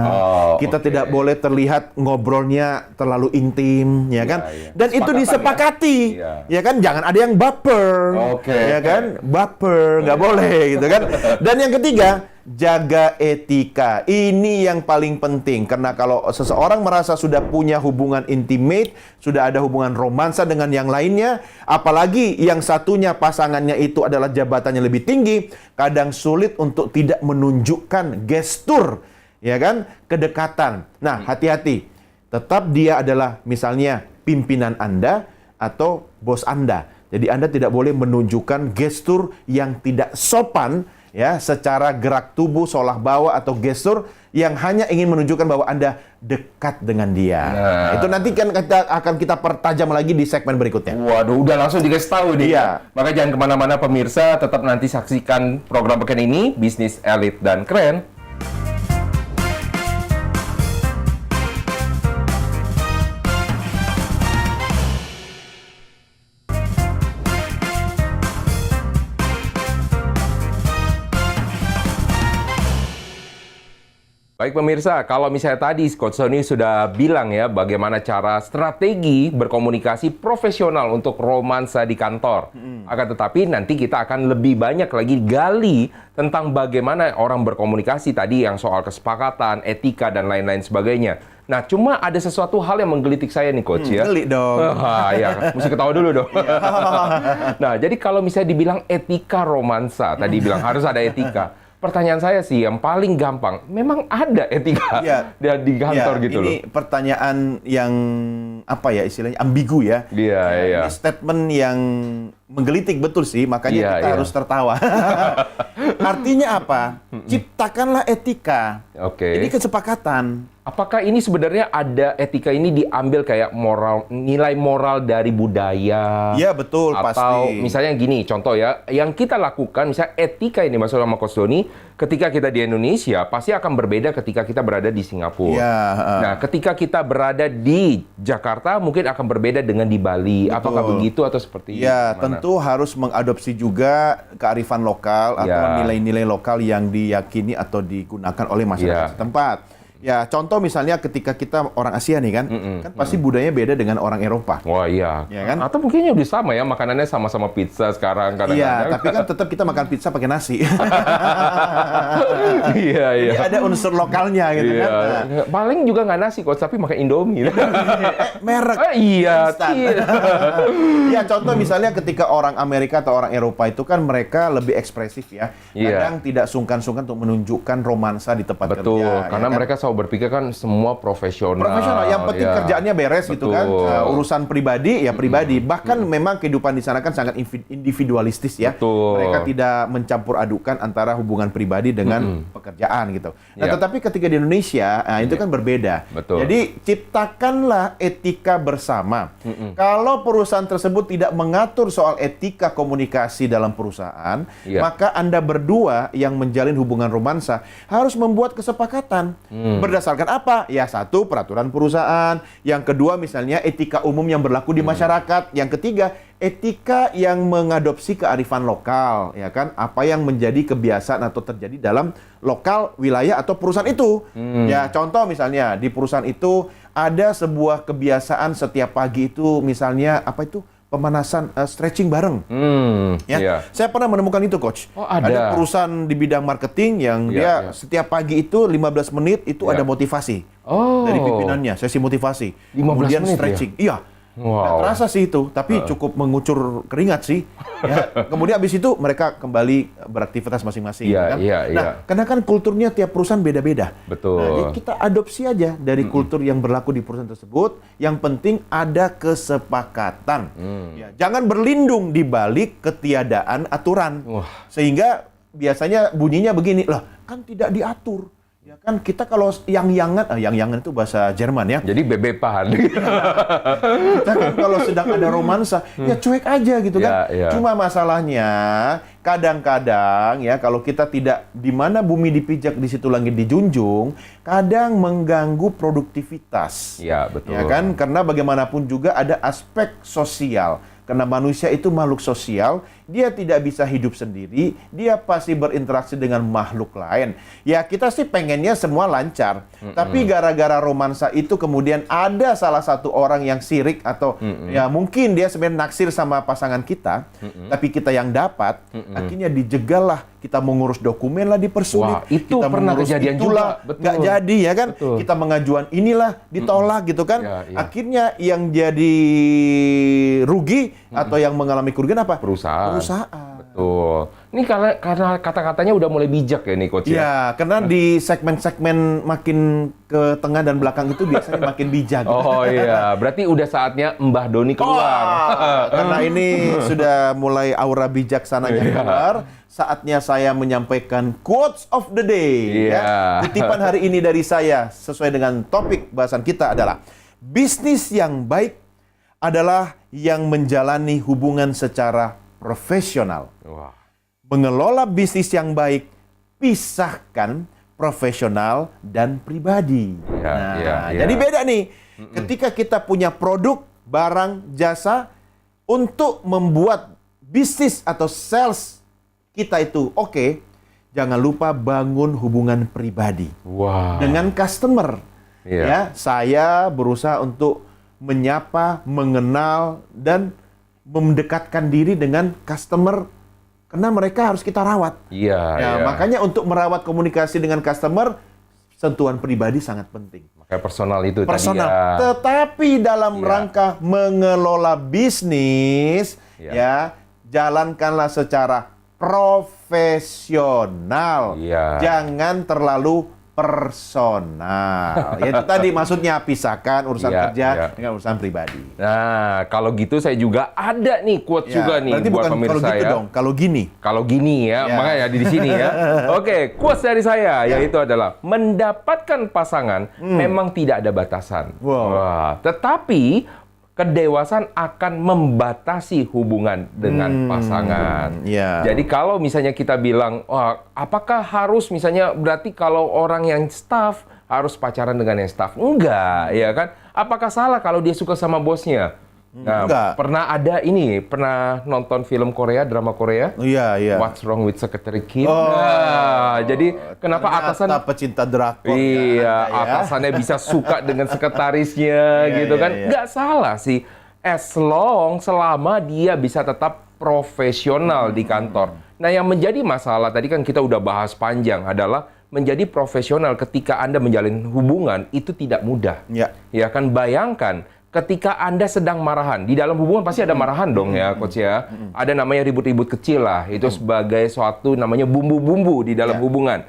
Kita tidak boleh terlihat ngobrolnya terlalu intim, ya kan? Dan itu disepakati. Ya kan? Jangan ada yang baper. Ya kan? Baper, nggak boleh gitu kan? Dan yang ketiga, jaga etika. Ini yang paling penting. Karena kalau seseorang merasa sudah punya hubungan intimate, sudah ada hubungan romansa dengan yang lainnya, apalagi yang satunya pasangannya itu adalah jabatannya lebih tinggi, kadang sulit untuk tidak menunjukkan gestur, ya kan, kedekatan. Nah, hati-hati. Tetap dia adalah misalnya pimpinan Anda atau bos Anda. Jadi Anda tidak boleh menunjukkan gestur yang tidak sopan, ya, secara gerak tubuh, seolah bawa atau gestur yang hanya ingin menunjukkan bahwa Anda dekat dengan dia. Nah, itu nanti kan akan kita pertajam lagi di segmen berikutnya. Waduh, udah langsung dikasih tahu nih. Iya. Maka jangan kemana-mana pemirsa, tetap nanti saksikan program Beken ini, Bisnis Elit dan Keren. Baik pemirsa, kalau misalnya tadi Coach Sony sudah bilang ya bagaimana cara strategi berkomunikasi profesional untuk romansa di kantor. Akan tetapi nanti kita akan lebih banyak lagi gali tentang bagaimana orang berkomunikasi tadi yang soal kesepakatan, etika, dan lain-lain sebagainya. Nah, cuma ada sesuatu hal yang menggelitik saya nih, Coach ya. Geli dong. Ya, mesti ketawa dulu dong. Nah, jadi kalau misalnya dibilang etika romansa, tadi bilang harus ada etika. Pertanyaan saya sih yang paling gampang, memang ada etika di kantor Ya, gitu loh. ini pertanyaan yang apa ya istilahnya ambigu ya. Iya, iya. Ini statement yang menggelitik betul sih, makanya kita harus tertawa. Artinya apa? Ciptakanlah etika. Oke. Ini kesepakatan. Apakah ini sebenarnya ada etika ini diambil kayak moral, nilai moral dari budaya? Iya betul, Atau pasti. misalnya gini, contoh ya, yang kita lakukan, misalnya etika ini maksud sama Coach Doni, ketika kita di Indonesia, pasti akan berbeda ketika kita berada di Singapura. Iya, Nah, ketika kita berada di Jakarta, mungkin akan berbeda dengan di Bali. Betul. Apakah begitu atau seperti Ya, mana? tentu harus mengadopsi juga kearifan lokal atau Ya. nilai-nilai lokal yang diyakini atau digunakan oleh masyarakat Ya. setempat. Ya, contoh misalnya ketika kita orang Asia nih kan, kan pasti budayanya beda dengan orang Eropa. Wah iya. Ya kan? Atau mungkin udah sama ya, makanannya sama-sama pizza sekarang kadang-kadang. Iya, tapi kan tetap kita makan pizza pakai nasi. Iya, iya. Jadi ada unsur lokalnya gitu Iya. kan. Nah, Paling juga nggak nasi, Coach, tapi makan Indomie. merek. Iya, Instan. iya. Ya, contoh misalnya ketika orang Amerika atau orang Eropa itu kan mereka lebih ekspresif ya. Iya. Kadang tidak sungkan-sungkan untuk menunjukkan romansa di tempat Betul, kerja. karena ya kan? mereka selalu berpikir kan semua profesional. Profesional, yang penting ya. kerjaannya beres gitu kan. Betul. Urusan pribadi ya pribadi. Bahkan memang kehidupan di sana kan sangat individualistis ya. Betul. Mereka tidak mencampur adukan antara hubungan pribadi dengan pekerjaan gitu. Nah, Ya. tetapi ketika di Indonesia, nah, itu kan berbeda. Betul. Jadi ciptakanlah etika bersama. Kalau perusahaan tersebut tidak mengatur soal etika komunikasi dalam perusahaan, Ya. maka Anda berdua yang menjalin hubungan romansa harus membuat kesepakatan. Berdasarkan apa? Ya, satu, peraturan perusahaan. Yang kedua, misalnya etika umum yang berlaku di masyarakat. Yang ketiga, etika yang mengadopsi kearifan lokal, ya kan? Apa yang menjadi kebiasaan atau terjadi dalam lokal, wilayah atau perusahaan itu. Ya, contoh misalnya di perusahaan itu ada sebuah kebiasaan setiap pagi itu misalnya apa itu? Pemanasan stretching bareng. Ya, Iya. saya pernah menemukan itu, Coach. Oh, ada. perusahaan di bidang marketing yang Iya, dia iya. setiap pagi itu 15 menit itu Iya. ada motivasi Oh. dari pimpinannya, sesi motivasi. 15 Kemudian menit ya? stretching. Iya. Wow. Nggak terasa sih itu, tapi cukup mengucur keringat sih. Ya. Kemudian habis itu mereka kembali beraktivitas masing-masing. Iya, kan? iya, Nah, iya. karena kan kulturnya tiap perusahaan beda-beda. Betul. Nah, jadi kita adopsi aja dari kultur yang berlaku di perusahaan tersebut. Yang penting ada kesepakatan. Ya, jangan berlindung di balik ketiadaan aturan. Wah. Sehingga biasanya bunyinya begini, lah kan tidak diatur. Ya kan kita kalau yang-yangan itu bahasa Jerman ya. Jadi bebepan. Kita kan kalau sedang ada romansa, ya cuek aja gitu kan. Ya, ya. Cuma masalahnya kadang-kadang ya kalau kita tidak di mana bumi dipijak di situ langit dijunjung, kadang mengganggu produktivitas. Iya, betul. Ya kan? Karena bagaimanapun juga ada aspek sosial. Karena manusia itu makhluk sosial, dia tidak bisa hidup sendiri, dia pasti berinteraksi dengan makhluk lain. Ya kita sih pengennya semua lancar, tapi gara-gara romansa itu kemudian ada salah satu orang yang sirik atau ya mungkin dia sebenarnya naksir sama pasangan kita, tapi kita yang dapat, akhirnya dijegal lah. Kita mengurus dokumen lah dipersulit. Wah, itu kita pernah mengurus kejadian itulah, juga. Betul. nggak jadi ya kan? Betul. Kita mengajuan inilah ditolak gitu kan? Ya, ya. Akhirnya yang jadi rugi atau yang mengalami kerugian apa? Perusahaan. Perusahaan. Betul. Ini karena kata-katanya udah mulai bijak ya nih, Coach ya. Ya, karena di segmen-segmen makin ke tengah dan belakang itu biasanya makin bijak. Oh iya, berarti udah saatnya Mbah Doni keluar. Wah, karena ini sudah mulai aura bijaksananya Iya. keluar, saatnya saya menyampaikan quotes of the day. Iya. Ya. Kutipan hari ini dari saya sesuai dengan topik bahasan kita adalah bisnis yang baik adalah yang menjalani hubungan secara profesional. Wah. Mengelola bisnis yang baik, pisahkan profesional dan pribadi. Iya, iya, iya. Jadi beda nih. Ketika kita punya produk, barang, jasa, untuk membuat bisnis atau sales kita itu oke, jangan lupa bangun hubungan pribadi Wah. dengan customer. Iya. Ya, saya berusaha untuk menyapa, mengenal, dan mendekatkan diri dengan customer karena mereka harus kita rawat. Iya, Ya, iya. makanya untuk merawat komunikasi dengan customer, sentuhan pribadi sangat penting. Kayak personal itu Personal. tadi ya. Tetapi dalam Iya. rangka mengelola bisnis, Iya. ya, jalankanlah secara profesional. Iya. Jangan terlalu personal. Ya, itu tadi maksudnya pisahkan urusan Iya, kerja iya. dengan urusan pribadi. Nah, kalau gitu saya juga ada nih quote Ya, juga nih berarti buat bukan pemirsa kalau gitu ya. dong, kalau gini. Kalau gini ya, Ya. makanya di sini ya. Oke, quotes dari saya yaitu adalah mendapatkan pasangan memang tidak ada batasan. Wow. Wah, tetapi kedewasaan akan membatasi hubungan dengan pasangan. ya. Jadi kalau misalnya kita bilang, wah, apakah harus misalnya berarti kalau orang yang staff harus pacaran dengan yang staff? Enggak, ya kan? Apakah salah kalau dia suka sama bosnya? Nah, Enggak. pernah nonton film Korea, drama Korea? Oh, iya, iya. What's Wrong with Secretary Kim? Oh. Nah, jadi kenapa Ternyata atasan pecinta drakor iya, ya, Anda ya. atasannya bisa suka dengan sekretarisnya Iya, gitu iya, kan? iya. Nggak salah sih. As long selama dia bisa tetap profesional di kantor. Nah, yang menjadi masalah tadi kan kita udah bahas panjang adalah menjadi profesional ketika Anda menjalin hubungan itu tidak mudah. Ya. Ya kan, bayangkan ketika Anda sedang marahan, di dalam hubungan pasti ada marahan dong ya, Coach ya. Ada namanya ribut-ribut kecil lah, itu sebagai suatu namanya bumbu-bumbu di dalam Ya. hubungan.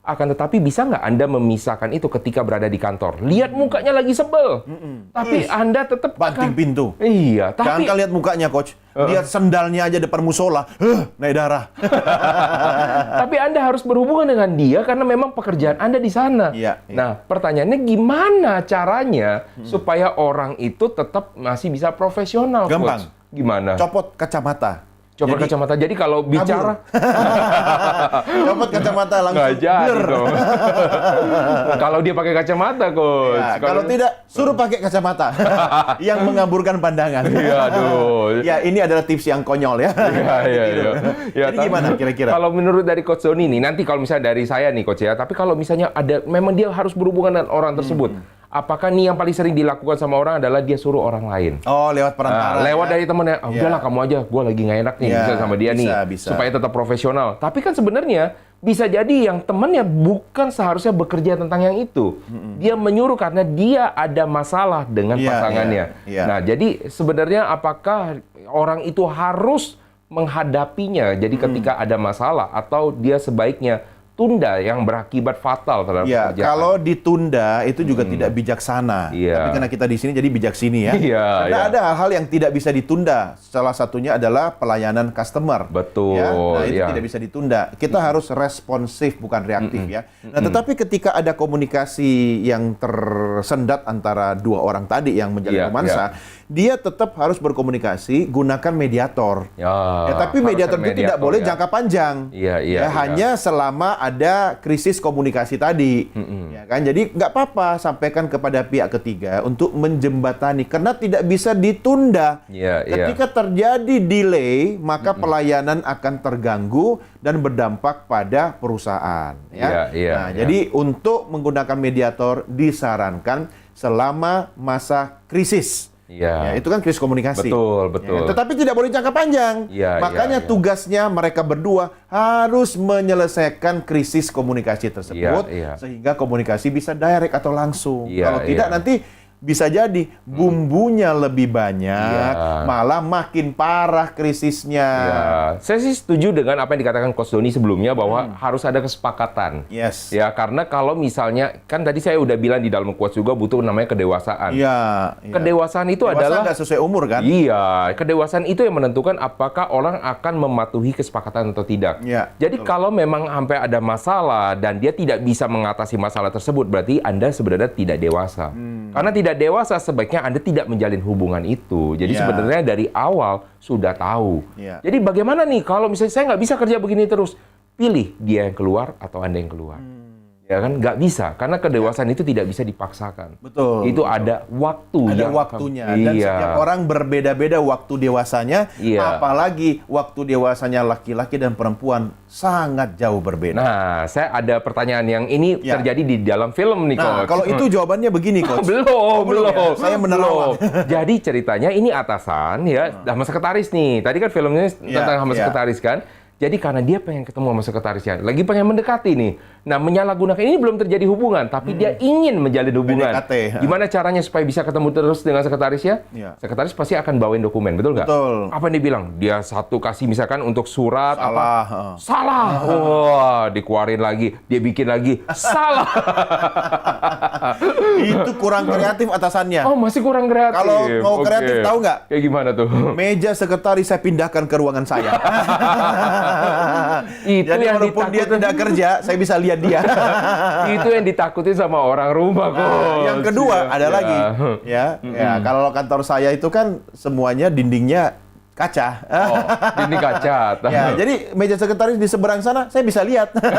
Akan tetapi bisa nggak Anda memisahkan itu ketika berada di kantor? Lihat mukanya lagi sebel, tapi Anda tetap Banting pintu. Iya, Jangan tapi kan lihat mukanya, Coach. Lihat sendalnya aja depan musola. Naik darah. tapi Anda harus berhubungan dengan dia karena memang pekerjaan Anda di sana. Iya, iya. Nah, pertanyaannya gimana caranya supaya orang itu tetap masih bisa profesional, Gampang. Coach? Gimana? Copot kacamata. Coba Jadi, kacamata. Jadi kalau bicara Copot kacamata langsung. nggak jadi blur. dong. Kalau dia pakai kacamata, Coach. Ya, kalau tidak, suruh pakai kacamata yang mengaburkan pandangan. Iya, aduh. Ya, ini adalah tips yang konyol ya. Iya, iya, iya. Ya, Jadi gimana kira-kira? Kalau menurut dari Coach Doni nih, nanti kalau misalnya dari saya nih, Coach ya, tapi kalau misalnya ada, memang dia harus berhubungan dengan orang tersebut. Apakah nih yang paling sering dilakukan sama orang adalah dia suruh orang lain? Oh, lewat perantara. Lewat ya? dari temennya, Iya. Udahlah kamu aja, gue lagi nggak enak nih Iya, bisa sama dia nih, bisa. supaya tetap profesional. Tapi kan sebenarnya bisa jadi yang temennya bukan seharusnya bekerja tentang yang itu. Dia menyuruh karena dia ada masalah dengan Iya, pasangannya. iya, iya. Nah, jadi sebenarnya apakah orang itu harus menghadapinya? Jadi ketika ada masalah atau dia sebaiknya tunda yang berakibat fatal terhadap Ya, pekerjaan? kalau ditunda itu juga tidak bijaksana. Iya. Tapi karena kita di sini jadi bijak sini ya. Iya, Karena iya. ada hal-hal yang tidak bisa ditunda. Salah satunya adalah pelayanan customer. Betul, Ya, nah, itu iya. tidak bisa ditunda. Kita harus responsif bukan reaktif ya. Nah, tetapi ketika ada komunikasi yang tersendat antara dua orang tadi yang menjalin Iya, romansa, dia tetap harus berkomunikasi gunakan mediator. Ya, Tapi harus mediator ada itu tidak boleh ya. jangka panjang. Iya, iya, iya. Hanya selama ada krisis komunikasi tadi, ya kan? Jadi nggak apa-apa sampaikan kepada pihak ketiga untuk menjembatani karena tidak bisa ditunda. Iya, iya. Ketika terjadi delay, maka pelayanan akan terganggu dan berdampak pada perusahaan. Ya. Iya, iya, Nah, iya. jadi untuk menggunakan mediator disarankan selama masa krisis. Iya. Ya, itu kan krisis komunikasi. Betul, betul. Ya, tetapi tidak boleh jangka panjang. Iya, Makanya iya, iya. tugasnya mereka berdua harus menyelesaikan krisis komunikasi tersebut Iya, iya. sehingga komunikasi bisa direct atau langsung. Iya, Kalau tidak iya. nanti bisa jadi bumbunya lebih banyak, Iya. malah makin parah krisisnya. Ya, saya sih setuju dengan apa yang dikatakan Coach Doni sebelumnya bahwa harus ada kesepakatan. Yes. Ya, karena kalau misalnya kan tadi saya udah bilang di dalam quotes juga butuh namanya kedewasaan. Iya. iya. Kedewasaan itu Dewasa adalah nggak sesuai umur kan? Iya, kedewasaan itu yang menentukan apakah orang akan mematuhi kesepakatan atau tidak. Iya, Jadi kalau memang sampai ada masalah dan dia tidak bisa mengatasi masalah tersebut, berarti Anda sebenarnya tidak dewasa. Karena tidak dewasa, sebaiknya Anda tidak menjalin hubungan itu. Jadi Iya. sebenarnya dari awal sudah tahu. Iya. Jadi bagaimana nih kalau misalnya saya nggak bisa kerja begini terus, pilih dia yang keluar atau Anda yang keluar. Ya kan, nggak bisa karena kedewasaan itu tidak bisa dipaksakan. Betul. Itu ada waktu. Ada yang waktunya akan- dan Iya. setiap orang berbeda-beda waktu dewasanya, Iya. apalagi waktu dewasanya laki-laki dan perempuan sangat jauh berbeda. Nah, saya ada pertanyaan yang ini Ya. terjadi di dalam film nih, Nah, Coach. kalau itu jawabannya begini, Coach. belum. ya? Saya menerawang. Belum. Jadi ceritanya ini atasan ya, sama sekretaris nih. Tadi kan filmnya Iya, tentang sama iya. sekretaris kan. Jadi karena dia pengen ketemu sama sekretarisnya, lagi pengen mendekati nih. Nah, menyalahgunakan ini belum terjadi hubungan, tapi dia ingin menjalin hubungan. PDKT. Gimana caranya supaya bisa ketemu terus dengan sekretarisnya? Iya. Sekretaris pasti akan bawain dokumen, betul nggak? Betul. Apa yang dia bilang? Dia satu kasih misalkan untuk surat Salah. apa? Salah. Wah, dikeluarin lagi, dia bikin lagi. Salah. Itu kurang kreatif atasannya. Oh, masih kurang kreatif. Kalau mau Oke. kreatif, tahu nggak? Kayak gimana tuh? Meja sekretaris saya pindahkan ke ruangan saya. Itu Jadi yang walaupun dia ditakutin. tidak kerja, saya bisa lihat dia. Itu yang ditakutin sama orang rumah kok. Yang kedua ada Ya. lagi, ya, ya. Kalau kantor saya itu kan semuanya dindingnya kaca. Oh, ini kaca. Ya, jadi meja sekretaris di seberang sana saya bisa lihat dari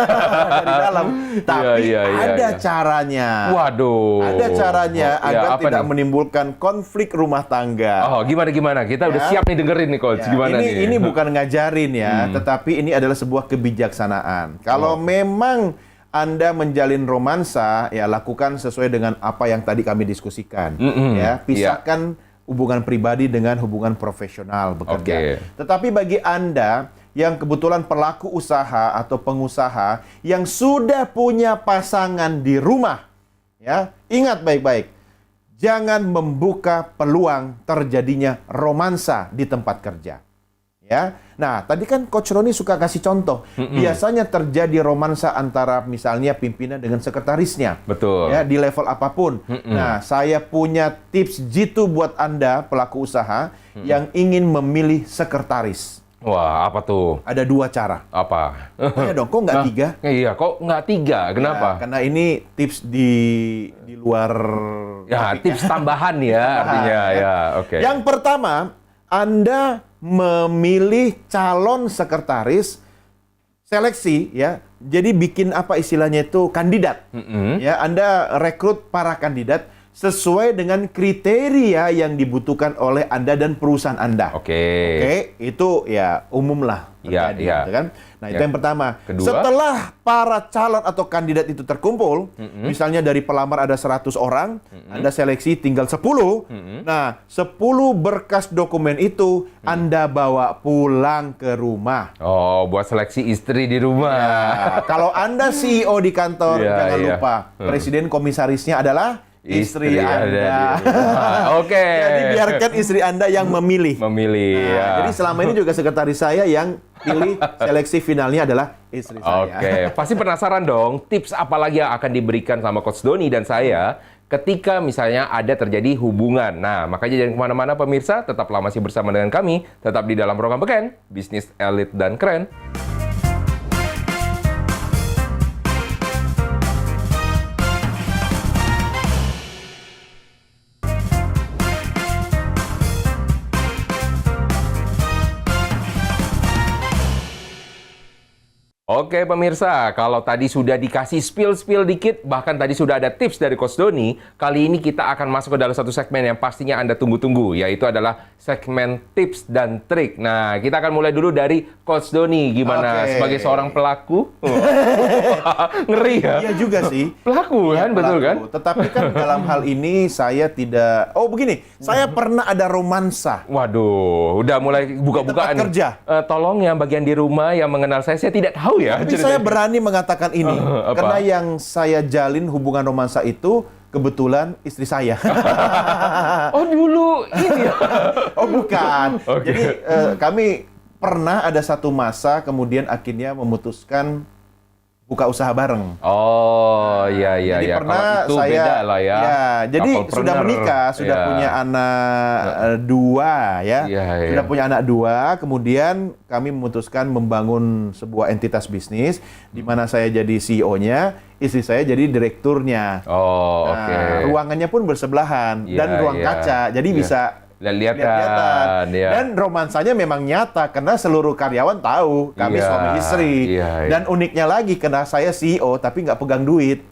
dalam. Tapi iya, ada iya. caranya. Waduh. Ada caranya Ya, agar apa tidak nih? menimbulkan konflik rumah tangga. Oh, gimana? Kita udah Ya. siap nih dengerin nih, Coach. Ya, Gimana nih? ini bukan ngajarin ya, tetapi ini adalah sebuah kebijaksanaan. Kalau memang Anda menjalin romansa, ya lakukan sesuai dengan apa yang tadi kami diskusikan. Ya, pisahkan hubungan pribadi dengan hubungan profesional bekerja. Oke. Tetapi bagi Anda yang kebetulan pelaku usaha atau pengusaha yang sudah punya pasangan di rumah, ya, ingat baik-baik. Jangan membuka peluang terjadinya romansa di tempat kerja. Ya. Nah, tadi kan Coach Roni suka kasih contoh. Biasanya terjadi romansa antara misalnya pimpinan dengan sekretarisnya. Betul. Ya, di level apapun. Nah, saya punya tips jitu buat Anda pelaku usaha yang ingin memilih sekretaris. Wah, apa tuh? Ada 2 cara. Apa? Ayo dong, kok nggak 3? Iya, kok nggak 3? Kenapa? Ya, karena ini tips di luar Ya, topik tips tambahan ya artinya ya. Oke. Yang pertama, Anda memilih calon sekretaris seleksi ya. Jadi bikin apa istilahnya itu kandidat. Ya, Anda rekrut para kandidat sesuai dengan kriteria yang dibutuhkan oleh Anda dan perusahaan Anda. Oke. Oke, itu ya umum lah Iya, terjadi, iya. gitu kan. Nah, itu Ya. yang pertama. Kedua? Setelah para calon atau kandidat itu terkumpul, misalnya dari pelamar ada 100 orang, Anda seleksi tinggal 10. Nah, 10 berkas dokumen itu Anda bawa pulang ke rumah. Oh, buat seleksi istri di rumah. Nah, kalau Anda CEO di kantor, Iya, jangan iya. lupa, presiden komisarisnya adalah istri ada Anda. di rumah. Oke. Jadi biarkan istri Anda yang memilih. Memilih. Nah, ya. Jadi selama ini juga sekretaris saya yang pilih seleksi finalnya adalah istri saya. Oke, pasti penasaran dong tips apa lagi yang akan diberikan sama Coach Doni dan saya ketika misalnya ada terjadi hubungan. Nah, makanya jangan kemana-mana pemirsa, tetaplah masih bersama dengan kami, tetap di dalam program Beken, Bisnis Elit dan Keren. Oke pemirsa, kalau tadi sudah dikasih spill-spill dikit, bahkan tadi sudah ada tips dari Coach Doni, kali ini kita akan masuk ke dalam satu segmen yang pastinya Anda tunggu-tunggu, yaitu adalah segmen tips dan trik. Nah, kita akan mulai dulu dari Coach Doni. Gimana Oke. sebagai seorang pelaku? Ngeri ya? Iya juga sih. Pelaku kan, Iya, betul kan? pelaku. Tetapi kan dalam hal ini saya tidak. Oh begini, saya pernah ada romansa. Waduh, udah mulai buka-bukaan. Di tempat kerja. Tolong yang bagian di rumah yang mengenal saya tidak tahu ya. Tapi saya berani mengatakan ini Apa? karena yang saya jalin hubungan romansa itu kebetulan istri saya. Oh dulu ini ya. Oh bukan. Oke. Jadi kami pernah ada satu masa kemudian akhirnya memutuskan buka usaha bareng. Oh iya iya Jadi iya. pernah Kalau itu saya, beda lah ya. jadi Couple sudah planner. menikah, sudah Iya. punya anak 2 ya, Iya, iya. sudah punya anak 2. Kemudian kami memutuskan membangun sebuah entitas bisnis di mana saya jadi CEO-nya, istri saya jadi direkturnya. Oh Nah, oke. ruangannya pun bersebelahan Iya, dan ruang iya. kaca, jadi Iya. bisa Lihat-lihatan. Ya. Dan romansanya memang nyata karena seluruh karyawan tahu kami Iya, suami istri. iya, iya. Dan uniknya lagi karena saya CEO tapi nggak pegang duit.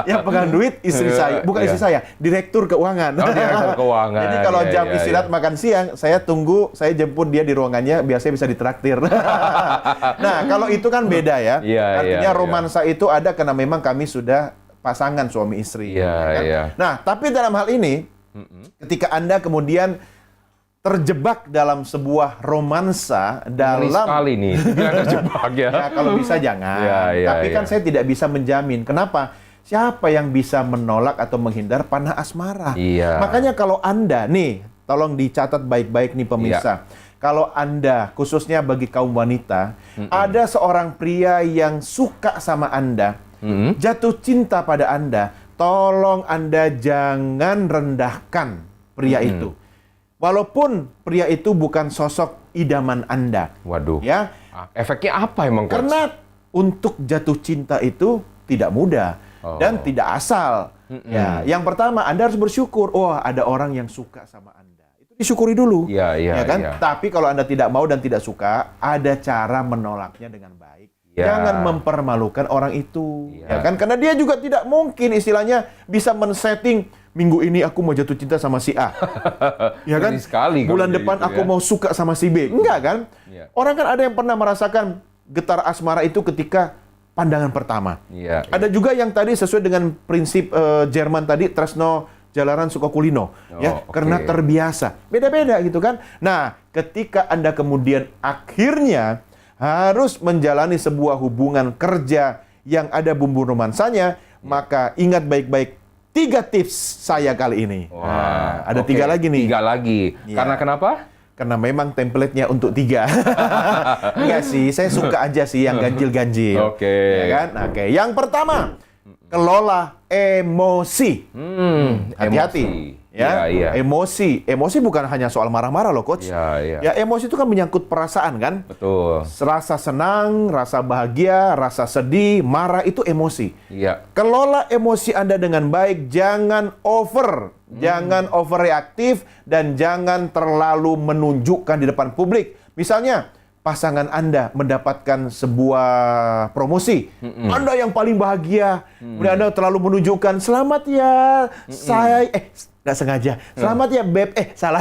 Yang pegang duit istri Iya, saya, bukan iya. istri saya, direktur keuangan. Oh, direktur keuangan. Jadi kalau Iya, jam iya, istirahat iya. makan siang, saya tunggu, saya jemput dia di ruangannya, biasanya bisa ditraktir. Nah, kalau itu kan beda ya. Iya, Artinya iya, romansa itu ada karena memang kami sudah pasangan suami istri. Iya, ya kan? iya. Nah, tapi dalam hal ini, ketika Anda kemudian terjebak dalam sebuah romansa Ngeri dalam sekali nih. Dia terjebak ya. ya kalau bisa jangan. Ya, Tapi kan ya. saya tidak bisa menjamin. Kenapa? Siapa yang bisa menolak atau menghindar panah asmara? Iya. Makanya kalau Anda nih, tolong dicatat baik-baik nih pemirsa. Kalau Anda, khususnya bagi kaum wanita, ada seorang pria yang suka sama Anda, jatuh cinta pada Anda, tolong Anda jangan rendahkan pria itu. Walaupun pria itu bukan sosok idaman Anda. Waduh. Ya, Efeknya apa emang, Coach? karena untuk jatuh cinta itu tidak mudah dan tidak asal. Ya, yang pertama Anda harus bersyukur. Oh, ada orang yang suka sama Anda. Itu disyukuri dulu. Iya, iya, ya kan? iya. Tapi kalau Anda tidak mau dan tidak suka, ada cara menolaknya dengan baik. Iya. Jangan mempermalukan orang itu. Iya. Ya kan? Karena dia juga tidak mungkin istilahnya bisa men-setting minggu ini aku mau jatuh cinta sama si A. Ya kan? Ngeri sekali kalau Bulan kayak depan gitu aku ya. mau suka sama si B. Enggak kan? Iya. Orang kan ada yang pernah merasakan getar asmara itu ketika pandangan pertama. Iya. Ada juga yang tadi sesuai dengan prinsip Jerman tadi, tresno jalanan suka kulino, ya, oke. karena terbiasa. Beda-beda gitu kan. Nah, ketika Anda kemudian akhirnya harus menjalani sebuah hubungan kerja yang ada bumbu romansanya, maka ingat baik-baik 3 tips saya kali ini. Wah, ada oke. 3 lagi nih. 3 lagi. Iya. Karena kenapa? Karena memang template-nya untuk 3. Enggak sih, saya suka aja sih yang ganjil-ganjil. Oke. Ya kan? Oke, yang pertama, kelola emosi. Hati-hati. Emosi. Ya, Iya, iya. emosi. Emosi bukan hanya soal marah-marah loh, Coach. Iya, iya. Ya, emosi itu kan menyangkut perasaan kan? Betul. Rasa senang, rasa bahagia, rasa sedih, marah itu emosi. Iya. Kelola emosi Anda dengan baik, jangan jangan overreaktif, dan jangan terlalu menunjukkan di depan publik. Misalnya, pasangan Anda mendapatkan sebuah promosi, Anda yang paling bahagia, kemudian Anda terlalu menunjukkan, selamat ya, saya, nggak sengaja, selamat ya beb, salah.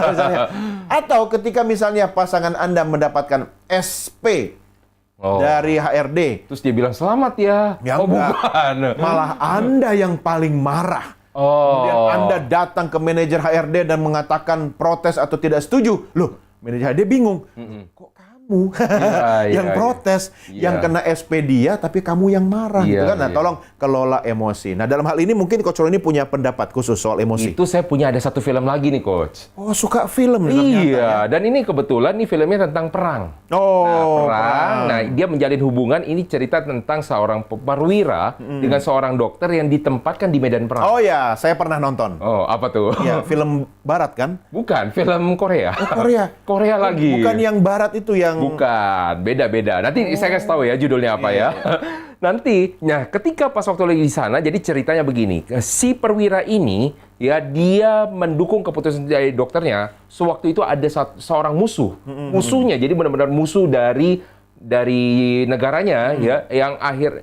Misalnya. Atau ketika misalnya pasangan Anda mendapatkan SP dari HRD, Terus dia bilang selamat ya. Ya Oh, enggak. bukan. Malah Anda yang paling marah. Oh. Kemudian Anda datang ke manajer HRD dan mengatakan protes atau tidak setuju. Loh, manajer HRD bingung. Kok kamu yang iya, protes, iya. yang kena SP dia, tapi kamu yang marah. Iya, gitu kan? Nah, iya. tolong kelola emosi. Nah, dalam hal ini mungkin Coach Ron ini punya pendapat khusus soal emosi. Itu saya punya ada satu film lagi nih, Coach. Oh, suka film nih ternyata, Iya, ya? dan ini kebetulan nih filmnya tentang perang. Oh, Perang. Nah, dia menjalin hubungan. Ini cerita tentang seorang perwira dengan seorang dokter yang ditempatkan di medan perang. Oh ya, saya pernah nonton. Oh, apa tuh? Ya, film barat kan? Bukan, film Korea. Korea. Korea lagi. Bukan yang barat itu yang... Bukan, beda-beda. Nanti saya kasih tahu ya judulnya apa ya. Nanti, nah ketika pas waktu lagi di sana, jadi ceritanya begini. Si perwira ini, ya dia mendukung keputusan dari dokternya. Sewaktu itu ada seorang musuh. Musuhnya, jadi benar-benar musuh dari negaranya, ya,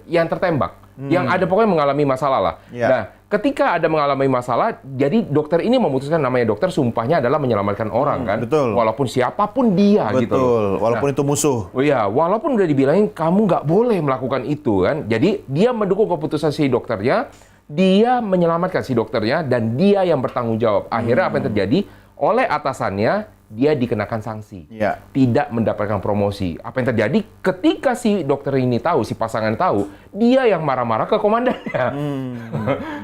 yang tertembak. Yang ada pokoknya mengalami masalah lah. Ya. Nah, ketika ada mengalami masalah, jadi dokter ini memutuskan, namanya dokter, sumpahnya adalah menyelamatkan orang kan. betul. Walaupun siapapun dia gitu. Betul, walaupun itu musuh. Oh iya, walaupun udah dibilangin kamu nggak boleh melakukan itu kan. Jadi dia mendukung keputusan si dokternya, dia menyelamatkan si dokternya, dan dia yang bertanggung jawab. Akhirnya apa yang terjadi? Oleh atasannya, dia dikenakan sanksi. Ya. Tidak mendapatkan promosi. Apa yang terjadi? Ketika si dokter ini tahu, si pasangan tahu, dia yang marah-marah ke komandannya.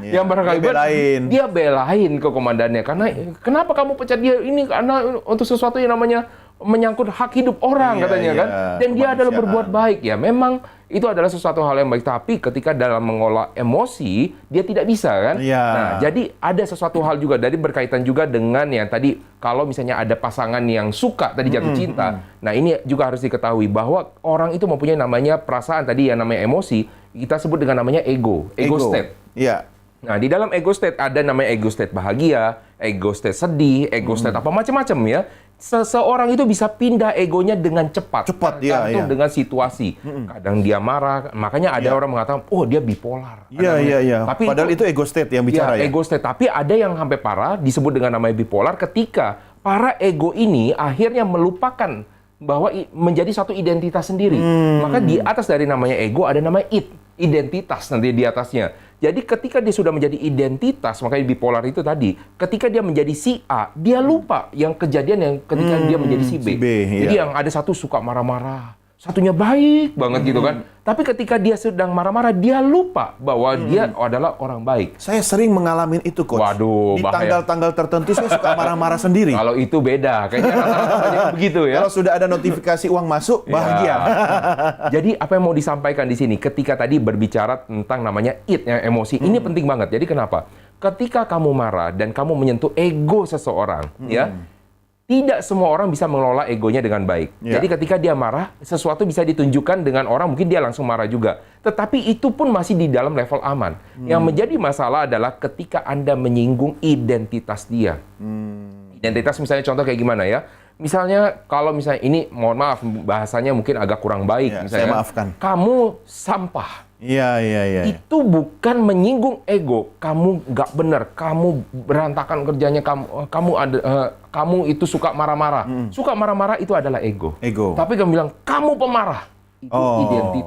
Yang barangkali Dia belain. dia belain ke komandannya. Karena kenapa kamu pecat dia ini? Karena untuk sesuatu yang namanya menyangkut hak hidup orang, Iya, katanya iya. kan. Dan dia adalah Kemanusiaan. berbuat baik. Ya memang itu adalah sesuatu hal yang baik. Tapi ketika dalam mengolah emosi, dia tidak bisa kan. Iya. Nah, jadi ada sesuatu hal juga dari berkaitan juga dengan yang tadi, kalau misalnya ada pasangan yang suka tadi jatuh cinta. Nah, ini juga harus diketahui bahwa orang itu mempunyai namanya perasaan tadi yang namanya emosi, kita sebut dengan namanya ego state. Iya. Nah, di dalam ego state ada namanya ego state bahagia, ego state sedih, ego state apa macam-macam ya. Seseorang itu bisa pindah egonya dengan cepat. Cepat, iya, tergantung iya. dengan situasi. Kadang dia marah, makanya ada orang mengatakan, oh dia bipolar. Iya, iya, iya. Tapi Padahal itu ego state yang bicara ya. ego state. Tapi ada yang sampai parah disebut dengan namanya bipolar ketika para ego ini akhirnya melupakan bahwa menjadi satu identitas sendiri. Maka di atas dari namanya ego ada namanya identitas nanti di atasnya. Jadi ketika dia sudah menjadi identitas, makanya bipolar itu tadi, ketika dia menjadi si A, dia lupa yang kejadian yang ketika dia menjadi si B. si B, Jadi iya. yang ada satu suka marah-marah, satunya baik banget gitu kan. Tapi ketika dia sedang marah-marah, dia lupa bahwa dia adalah orang baik. Saya sering mengalami itu, Coach. Waduh, Di bahaya. tanggal-tanggal tertentu saya suka marah-marah sendiri. Kalau itu beda, kayaknya rata-rata banyak yang begitu ya. Kalau sudah ada notifikasi uang masuk, bahagia. Ya. Jadi apa yang mau disampaikan di sini? Ketika tadi berbicara tentang namanya id, yang emosi, ini penting banget. Jadi kenapa? Ketika kamu marah dan kamu menyentuh ego seseorang, ya, tidak semua orang bisa mengelola egonya dengan baik. Ya. Jadi ketika dia marah, sesuatu bisa ditunjukkan dengan orang, mungkin dia langsung marah juga. Tetapi itu pun masih di dalam level aman. Yang menjadi masalah adalah ketika Anda menyinggung identitas dia. Identitas misalnya contoh kayak gimana ya? Misalnya kalau misalnya ini, mohon maaf bahasanya mungkin agak kurang baik. Ya, Misalnya, saya maafkan. kamu sampah. Iya. Itu bukan menyinggung ego. Kamu nggak benar, kamu berantakan kerjanya, kamu itu suka marah-marah. Suka marah-marah itu adalah ego. Ego. Tapi kamu bilang kamu pemarah, itu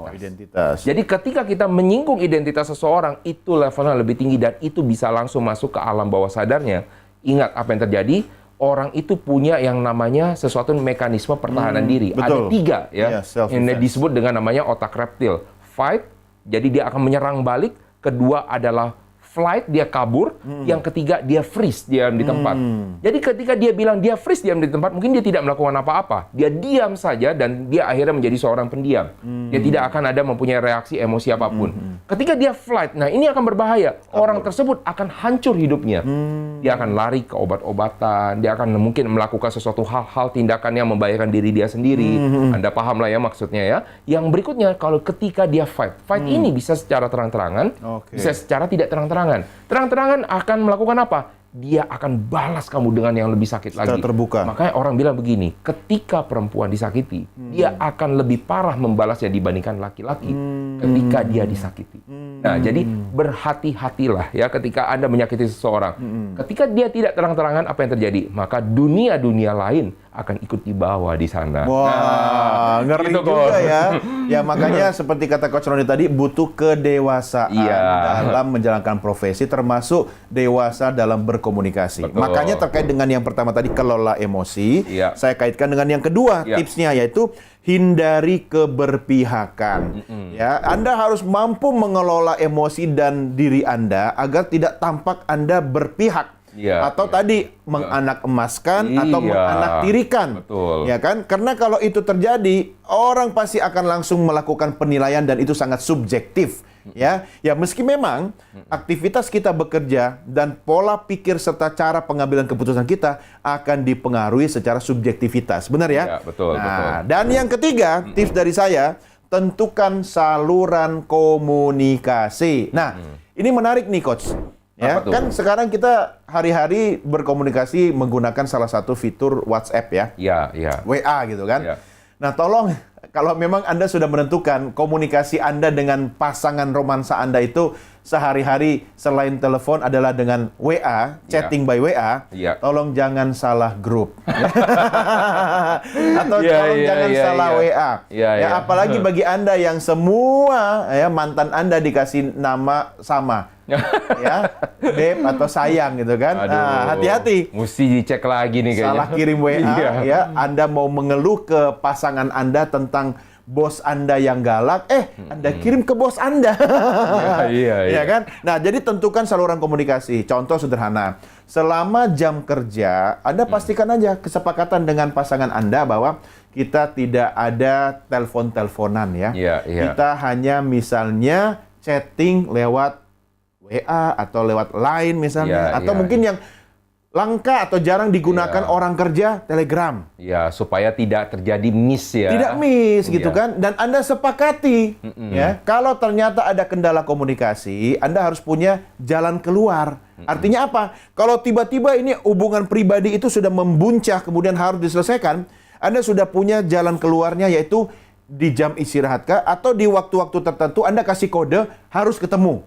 identitas. Jadi ketika kita menyinggung identitas seseorang, itu levelnya lebih tinggi dan itu bisa langsung masuk ke alam bawah sadarnya. Ingat apa yang terjadi? Orang itu punya yang namanya sesuatu mekanisme pertahanan diri. betul. Ada 3 ya. Iya, self-defense. Yang disebut dengan namanya otak reptil. Fight, jadi dia akan menyerang balik. Kedua adalah flight, dia kabur. Yang ketiga, dia freeze, diam di tempat. Jadi ketika dia bilang dia freeze, diam di tempat, mungkin dia tidak melakukan apa-apa. Dia diam saja dan dia akhirnya menjadi seorang pendiam. Dia tidak akan ada mempunyai reaksi emosi apapun. Ketika dia flight, nah ini akan berbahaya. Orang tersebut akan hancur hidupnya. Dia akan lari ke obat-obatan, dia akan mungkin melakukan sesuatu hal-hal tindakan yang membahayakan diri dia sendiri. Anda paham lah ya maksudnya ya. Yang berikutnya, kalau ketika dia fight ini bisa secara terang-terangan, Oke. bisa secara tidak terang-terangan. Terang-terangan akan melakukan apa? Dia akan balas kamu dengan yang lebih sakit Secara lagi. terbuka. Makanya orang bilang begini, ketika perempuan disakiti, dia akan lebih parah membalasnya dibandingkan laki-laki ketika dia disakiti. Nah, jadi berhati-hatilah ya ketika Anda menyakiti seseorang. Ketika dia tidak terang-terangan, apa yang terjadi? Maka dunia-dunia lain akan ikut dibawa di sana. Wah, ngeri gitu, juga Coach. ya. Ya makanya seperti kata Coach Roni tadi, butuh kedewasaan Iya. dalam menjalankan profesi, termasuk dewasa dalam berkomunikasi. Betul. Makanya terkait dengan yang pertama tadi, kelola emosi, Iya. saya kaitkan dengan yang kedua, Iya. tipsnya yaitu hindari keberpihakan. Ya, Anda harus mampu mengelola emosi dan diri Anda agar tidak tampak Anda berpihak. Iya, Atau iya. tadi menganak emaskan atau Iya. menganak-tirikan. Betul. Ya kan? Karena kalau itu terjadi, orang pasti akan langsung melakukan penilaian dan itu sangat subjektif. Ya, meski memang aktivitas kita bekerja dan pola pikir serta cara pengambilan keputusan kita akan dipengaruhi secara subjektivitas. Benar ya? Iya, betul, betul. Dan yang ketiga, tips dari saya, tentukan saluran komunikasi. Nah, ini menarik nih, Coach. Ya, Apa tuh? kan sekarang kita hari-hari berkomunikasi menggunakan salah satu fitur WhatsApp ya. Iya. WA gitu kan. Iya. Nah, tolong kalau memang Anda sudah menentukan komunikasi Anda dengan pasangan romansa Anda itu sehari-hari selain telepon adalah dengan WA, chatting by WA, Iya. tolong jangan salah grup. Atau Iya, tolong iya, jangan iya, salah iya. WA. Iya, Ya, iya. apalagi bagi Anda yang semua ya mantan Anda dikasih nama sama. Ya, Beb atau sayang gitu kan. Aduh. Nah, hati-hati. Mesti dicek lagi nih kayaknya. Salah kirim WA Iya. ya, Anda mau mengeluh ke pasangan Anda tentang bos Anda yang galak, Anda kirim ke bos Anda. Iya. Ya kan? Nah, jadi tentukan saluran komunikasi. Contoh sederhana. Selama jam kerja, Anda pastikan aja kesepakatan dengan pasangan Anda bahwa kita tidak ada telepon-teleponan ya. Iya. Kita hanya misalnya chatting lewat WA atau lewat Line misalnya, Iya, atau iya. mungkin yang langka atau jarang digunakan Iya. orang kerja, Telegram. Ya, supaya tidak terjadi miss ya. Tidak miss gitu Iya. kan. Dan Anda sepakati ya, kalau ternyata ada kendala komunikasi, Anda harus punya jalan keluar. Artinya apa? Kalau tiba-tiba ini hubungan pribadi itu sudah membuncah kemudian harus diselesaikan, Anda sudah punya jalan keluarnya yaitu di jam istirahat kah? Atau di waktu-waktu tertentu Anda kasih kode harus ketemu?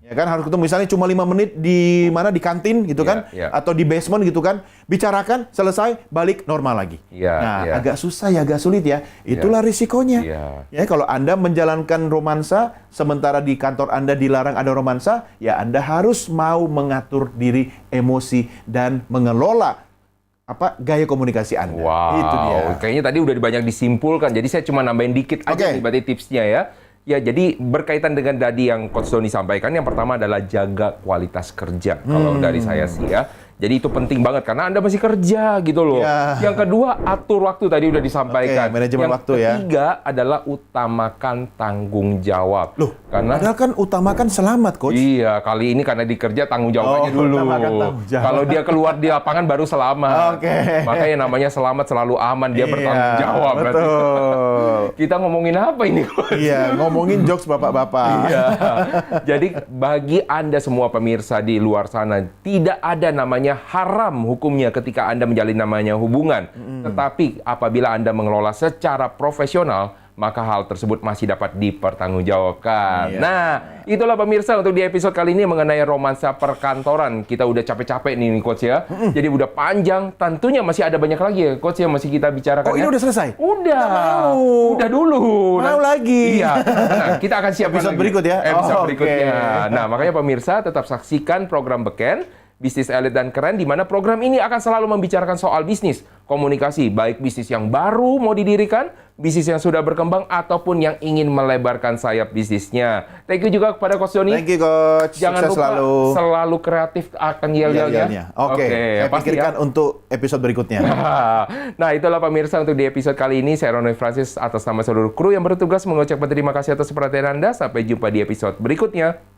Ya kan, harus ketemu. Misalnya cuma 5 menit di mana, di kantin gitu kan? Atau di basement gitu kan? Bicarakan, selesai, balik normal lagi. Nah, agak susah ya, agak sulit ya. Itulah risikonya. Ya, kalau Anda menjalankan romansa, sementara di kantor Anda dilarang ada romansa, ya Anda harus mau mengatur diri, emosi, dan mengelola gaya komunikasi Anda. Itu dia. Kayaknya tadi udah banyak disimpulkan. Jadi saya cuma nambahin dikit aja nih berarti tipsnya ya. Ya, jadi berkaitan dengan tadi yang Coach Doni sampaikan, yang pertama adalah jaga kualitas kerja. Kalau dari saya sih ya. Jadi itu penting banget karena Anda masih kerja gitu loh. Yang kedua, atur waktu tadi udah disampaikan. Manajemen waktu ya. Yang ketiga adalah utamakan tanggung jawab. Loh, karena padahal kan utamakan selamat, Coach. Iya, kali ini karena di kerja tanggung jawabnya dulu. Utamakan tanggung jawab. Kalau dia keluar di lapangan baru selamat. Makanya namanya selamat selalu aman, dia bertanggung jawab. Betul. Kita ngomongin apa ini, Coach? Iya, ngomongin jokes bapak-bapak. Iya. Jadi bagi Anda semua pemirsa di luar sana, tidak ada namanya haram hukumnya ketika Anda menjalin namanya hubungan. Tetapi apabila Anda mengelola secara profesional, maka hal tersebut masih dapat dipertanggungjawabkan. Nah, itulah pemirsa untuk di episode kali ini mengenai romansa perkantoran. Kita udah capek-capek nih Coach ya. Jadi udah panjang, tentunya masih ada banyak lagi ya Coach yang masih kita bicarakan. Ini udah selesai? Udah. Udah dulu. Mau lagi. Iya. Nah, kita akan siapkan episode lagi. berikut ya. Episode berikutnya. Nah, makanya pemirsa tetap saksikan program Beken Bisnis Elit dan Keren, di mana program ini akan selalu membicarakan soal bisnis, komunikasi, baik bisnis yang baru mau didirikan, bisnis yang sudah berkembang, ataupun yang ingin melebarkan sayap bisnisnya. Thank you juga kepada Coach Doni. Thank you, Coach. Jangan Sukses lupa selalu kreatif akan yel-yelnya. Oke, saya pikirkan untuk episode berikutnya. Nah, itulah pemirsa untuk di episode kali ini. Saya Roni Francis atas nama seluruh kru yang bertugas mengucapkan terima kasih atas perhatian Anda. Sampai jumpa di episode berikutnya.